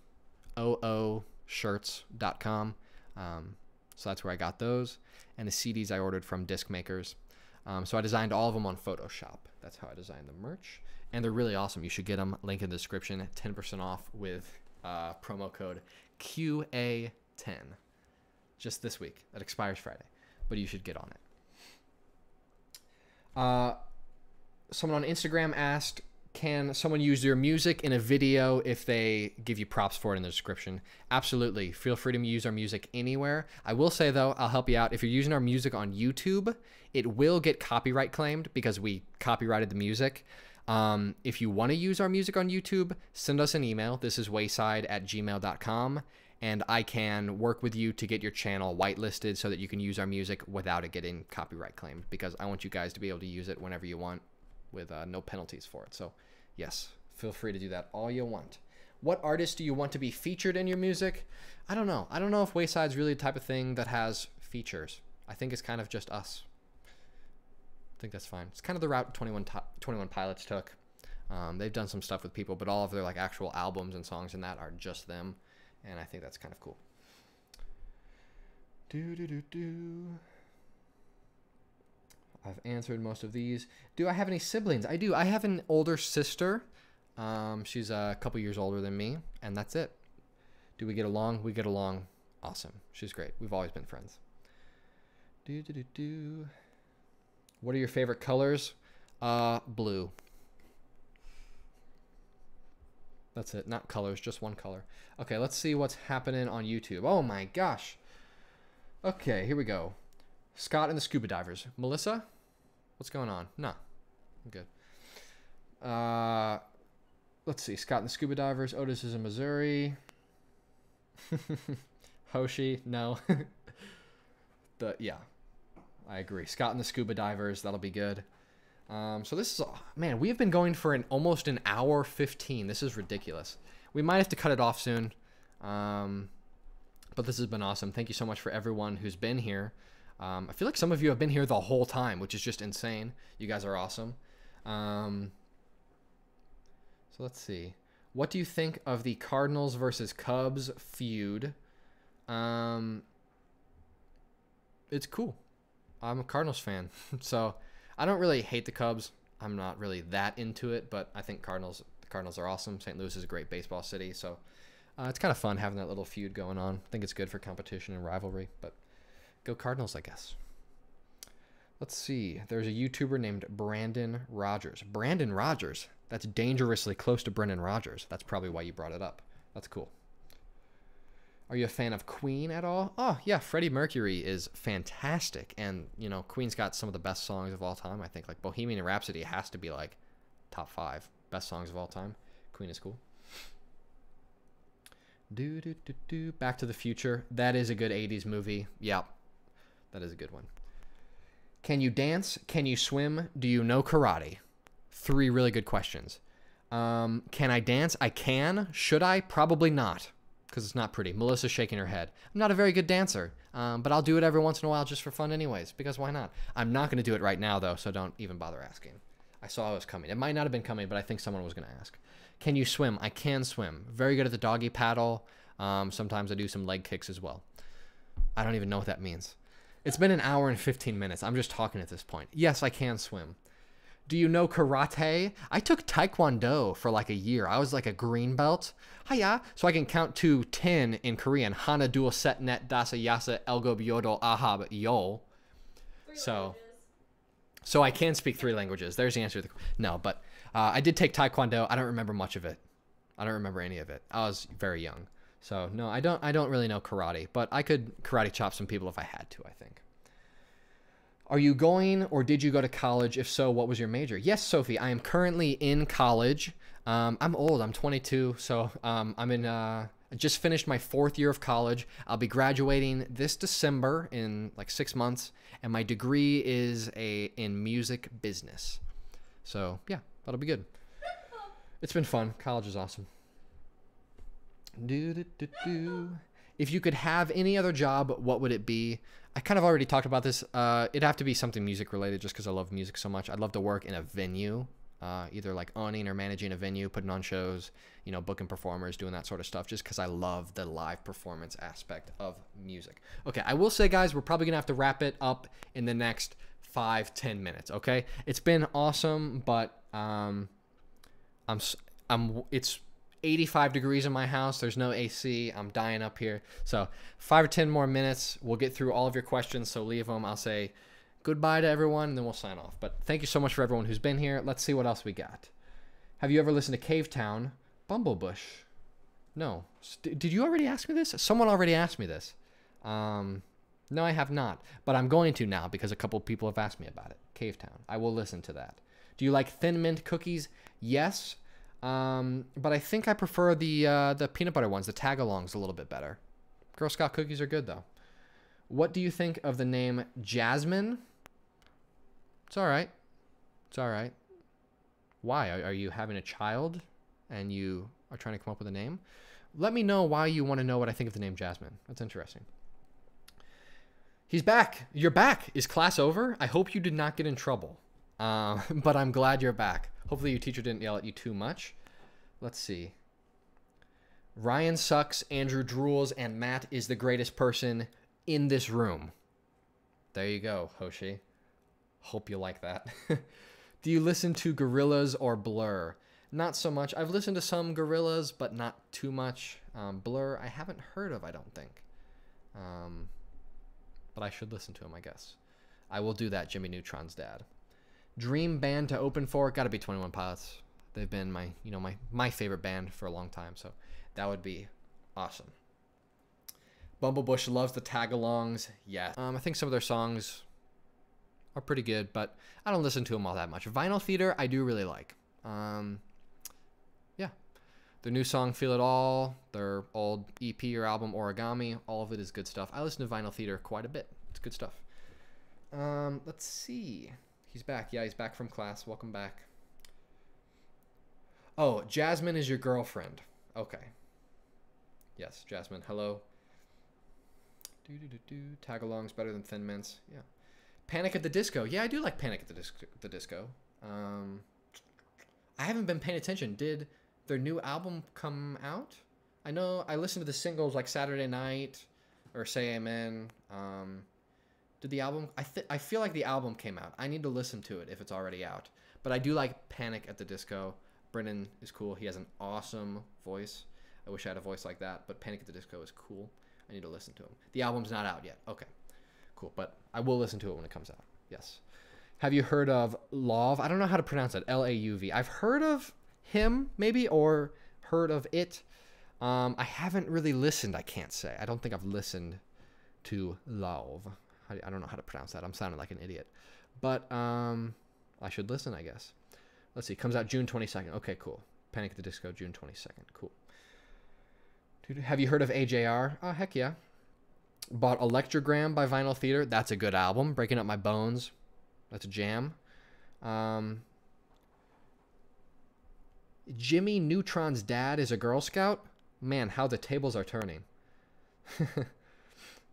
OO shirts.com. So that's where I got those. And the CDs I ordered from disc makers. So I designed all of them on Photoshop. That's how I designed the merch. And they're really awesome. You should get them. Link in the description. 10% off with promo code QA10. Just this week. That expires Friday. But you should get on it. Someone on Instagram asked, can someone use your music in a video if they give you props for it in the description? Absolutely. Feel free to use our music anywhere. I will say, though, I'll help you out. If you're using our music on YouTube, it will get copyright claimed because we copyrighted the music. If you want to use our music on YouTube, send us an email. This is wayside@gmail.com, and I can work with you to get your channel whitelisted so that you can use our music without it getting copyright claimed, because I want you guys to be able to use it whenever you want with no penalties for it. So yes, feel free to do that all you want. What artists do you want to be featured in your music? I don't know. I don't know if Wayside's really the type of thing that has features. I think it's kind of just us. I think that's fine. It's kind of the route 21 Pilots took. They've done some stuff with people, but all of their like actual albums and songs and that are just them, and I think that's kind of cool. I've answered most of these. Do I have any siblings? I do. I have an older sister. She's a couple years older than me, and that's it. Do we get along? We get along awesome. She's great. We've always been friends. What are your favorite colors? Blue. That's it. Not colors, just one color. Okay, let's see what's happening on YouTube. Oh my gosh. Okay, here we go. Scott and the Scuba Divers. Melissa? What's going on? No. I'm good. Let's see. Scott and the Scuba Divers. Otis is in Missouri. Hoshi? No. Yeah. I agree. Scott and the Scuba Divers. That'll be good. So this is... Man, we have been going for almost an hour 15. This is ridiculous. We might have to cut it off soon. But this has been awesome. Thank you so much for everyone who's been here. I feel like some of you have been here the whole time, which is just insane. You guys are awesome. So let's see. What do you think of the Cardinals versus Cubs feud? It's cool. I'm a Cardinals fan. So I don't really hate the Cubs. I'm not really that into it, but I think the Cardinals are awesome. St. Louis is a great baseball city. So it's kind of fun having that little feud going on. I think it's good for competition and rivalry, but go Cardinals, I guess. Let's see. There's a YouTuber named Brandon Rogers. Brandon Rogers. That's dangerously close to Brendan Rodgers. That's probably why you brought it up. That's cool. Are you a fan of Queen at all? Oh, yeah. Freddie Mercury is fantastic. And, you know, Queen's got some of the best songs of all time. I think, like, Bohemian Rhapsody has to be, like, top 5 best songs of all time. Queen is cool. Back to the Future. That is a good 80s movie. Yep. That is a good one. Can you dance? Can you swim? Do you know karate? 3 really good questions. Can I dance? I can. Should I? Probably not, because it's not pretty. Melissa's shaking her head. I'm not a very good dancer, but I'll do it every once in a while just for fun anyways, because why not? I'm not going to do it right now, though, so don't even bother asking. I saw it was coming. It might not have been coming, but I think someone was going to ask. Can you swim? I can swim. Very good at the doggy paddle. Sometimes I do some leg kicks as well. I don't even know what that means. It's been an hour and 15 minutes. I'm just talking at this point. Yes, I can swim. Do you know karate? I took taekwondo for like a year. I was like a green belt. Hiya. So I can count to 10 in Korean. Hana, dual, set, net, dasa, yasa, elgo, byodo, ahab, yol. So I can speak 3 languages. There's the answer. No, but I did take taekwondo. I don't remember much of it. I don't remember any of it. I was very young. So no, I don't really know karate, but I could karate chop some people if I had to, I think. Are you going or did you go to college? If so, what was your major? Yes, Sophie, I am currently in college. I'm old. I'm 22, so I'm in. I just finished my 4th year of college. I'll be graduating this December in like 6 months, and my degree is in music business. So yeah, that'll be good. It's been fun. College is awesome. If you could have any other job, what would it be? I kind of already talked about this. It'd have to be something music related just because I love music so much. I'd love to work in a venue. either like owning or managing a venue, putting on shows, you know, booking performers, doing that sort of stuff, just because I love the live performance aspect of music. Okay, I will say, guys, we're probably gonna have to wrap it up in the next 5-10 minutes. Okay, it's been awesome, but it's 85 degrees in my house. There's no AC. I'm dying up here. So 5 or 10 more minutes. We'll get through all of your questions. So leave them. I'll say goodbye to everyone, and then we'll sign off. But thank you so much for everyone who's been here. Let's see what else we got. Have you ever listened to Cave Town? Bumblebush. No. Did you already ask me this? Someone already asked me this. No, I have not. But I'm going to now because a couple people have asked me about it. Cave Town. I will listen to that. Do you like Thin Mint cookies? Yes. But I think I prefer the peanut butter ones. The tag-alongs a little bit better. Girl Scout cookies are good, though. What do you think of the name Jasmine? It's all right. It's all right. Why? Are you having a child and you are trying to come up with a name? Let me know why you want to know what I think of the name Jasmine. That's interesting. He's back. You're back. Is class over? I hope you did not get in trouble. But I'm glad you're back. Hopefully your teacher didn't yell at you too much. Let's see. Ryan sucks, Andrew drools, and Matt is the greatest person in this room. There you go, Hoshi. Hope you like that. Do you listen to Gorillaz or Blur? Not so much. I've listened to some Gorillaz, but not too much. Blur, I haven't heard of, I don't think. But I should listen to him, I guess. I will do that, Jimmy Neutron's dad. Dream band to open for? Got to be 21 Pilots. They've been my favorite band for a long time, so that would be awesome. Bumblebush loves the tag-alongs. Yes. I think some of their songs are pretty good, but I don't listen to them all that much. Vinyl Theater, I do really like. Yeah. Their new song, Feel It All, their old EP or album, Origami, all of it is good stuff. I listen to Vinyl Theater quite a bit. It's good stuff. Let's see. He's back. Yeah, he's back from class. Welcome back. Oh, Jasmine is your girlfriend. Okay. Yes, Jasmine. Hello. Tag-alongs better than Thin Mints. Yeah. Panic at the Disco. Yeah, I do like Panic at the Disco. I haven't been paying attention. Did their new album come out? I know I listened to the singles like Saturday Night or Say Amen. Did the album? I feel like the album came out. I need to listen to it if it's already out. But I do like Panic at the Disco. Brennan is cool. He has an awesome voice. I wish I had a voice like that, but Panic at the Disco is cool. I need to listen to him. The album's not out yet. Okay, cool. But I will listen to it when it comes out. Yes. Have you heard of Lauv? I don't know how to pronounce it. L-A-U-V. I've heard of him, maybe, or heard of it. I haven't really listened, I can't say. I don't think I've listened to Lauv. I don't know how to pronounce that. I'm sounding like an idiot. But I should listen, I guess. Let's see. Comes out June 22nd. Okay, cool. Panic at the Disco, June 22nd. Cool. Have you heard of AJR? Oh, heck yeah. Bought Electrogram by Vinyl Theater. That's a good album. Breaking Up My Bones. That's a jam. Jimmy Neutron's dad is a Girl Scout. Man, how the tables are turning.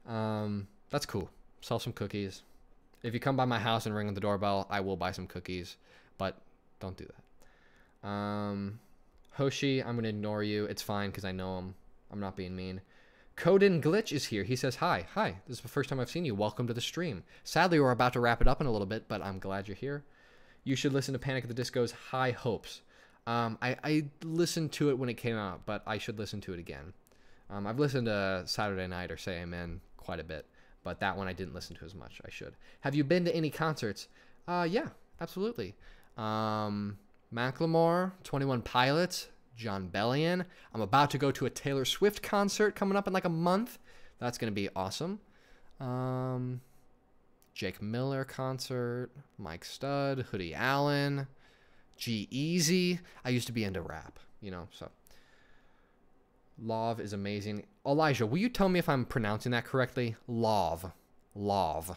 That's cool. Sell some cookies. If you come by my house and ring the doorbell, I will buy some cookies. But don't do that. Hoshi, I'm going to ignore you. It's fine because I know him. I'm not being mean. Coden Glitch is here. He says, hi. Hi. This is the first time I've seen you. Welcome to the stream. Sadly, we're about to wrap it up in a little bit, but I'm glad you're here. You should listen to Panic at the Disco's High Hopes. I listened to it when it came out, but I should listen to it again. I've listened to Saturday Night or Say Amen quite a bit, but that one I didn't listen to as much. I should. Have you been to any concerts? Yeah, absolutely. Macklemore, 21 Pilots, John Bellion. I'm about to go to a Taylor Swift concert coming up in like a month. That's going to be awesome. Jake Miller concert, Mike Stud, Hoodie Allen, G-Eazy. I used to be into rap, you know, so. Lauv is amazing. Elijah, will you tell me if I'm pronouncing that correctly? Lauv. Lauv.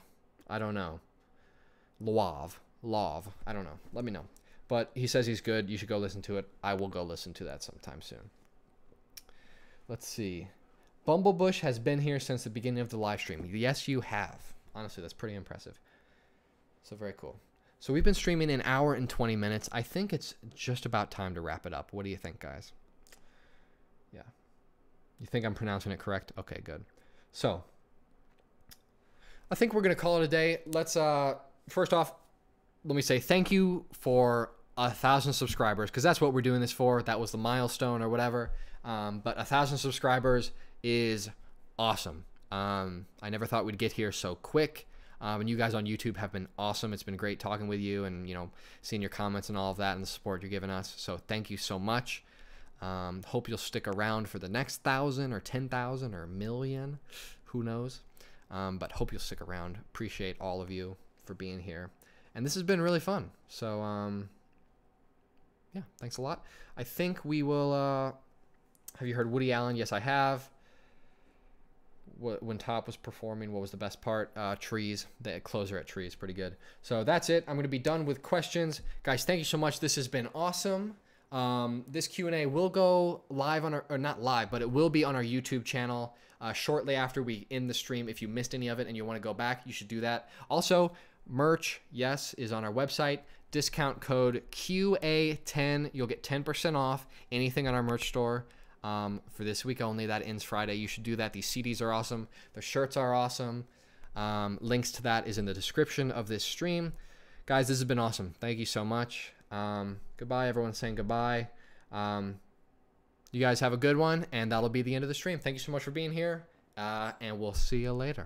I don't know. Lauv. Lauv. I don't know. Let me know. But he says he's good. You should go listen to it. I will go listen to that sometime soon. Let's see. Bumblebush has been here since the beginning of the live stream. Yes, you have. Honestly, that's pretty impressive. So very cool. So we've been streaming an hour and 20 minutes. I think it's just about time to wrap it up. What do you think, guys? Yeah. You think I'm pronouncing it correct? Okay, good. So I think we're going to call it a day. Let's, first off, let me say thank you for 1,000 subscribers, because that's what we're doing this for. That was the milestone or whatever. But 1,000 subscribers is awesome. I never thought we'd get here so quick. And you guys on YouTube have been awesome. It's been great talking with you and, you know, seeing your comments and all of that and the support you're giving us. So thank you so much. Hope you'll stick around for the next 1,000 or 10,000 or 1,000,000. Who knows? But hope you'll stick around. Appreciate all of you for being here. And this has been really fun. So, yeah, thanks a lot. I think we will, have you heard Woody Allen? Yes, I have. When Top was performing, what was the best part? Trees. The closer at Trees, pretty good. So that's it. I'm going to be done with questions. Guys, thank you so much. This has been awesome. This Q&A will go live on our, or not live, but it will be on our YouTube channel shortly after we end the stream. If you missed any of it and you want to go back, you should do that. Also, merch, yes, is on our website. Discount code QA10. You'll get 10% off anything on our merch store. For this week only. That ends Friday. You should do that. These CDs are awesome. The shirts are awesome. Links to that is in the description of this stream. Guys, this has been awesome. Thank you so much. Goodbye. Everyone's saying goodbye. You guys have a good one, and that'll be the end of the stream. Thank you so much for being here, and we'll see you later.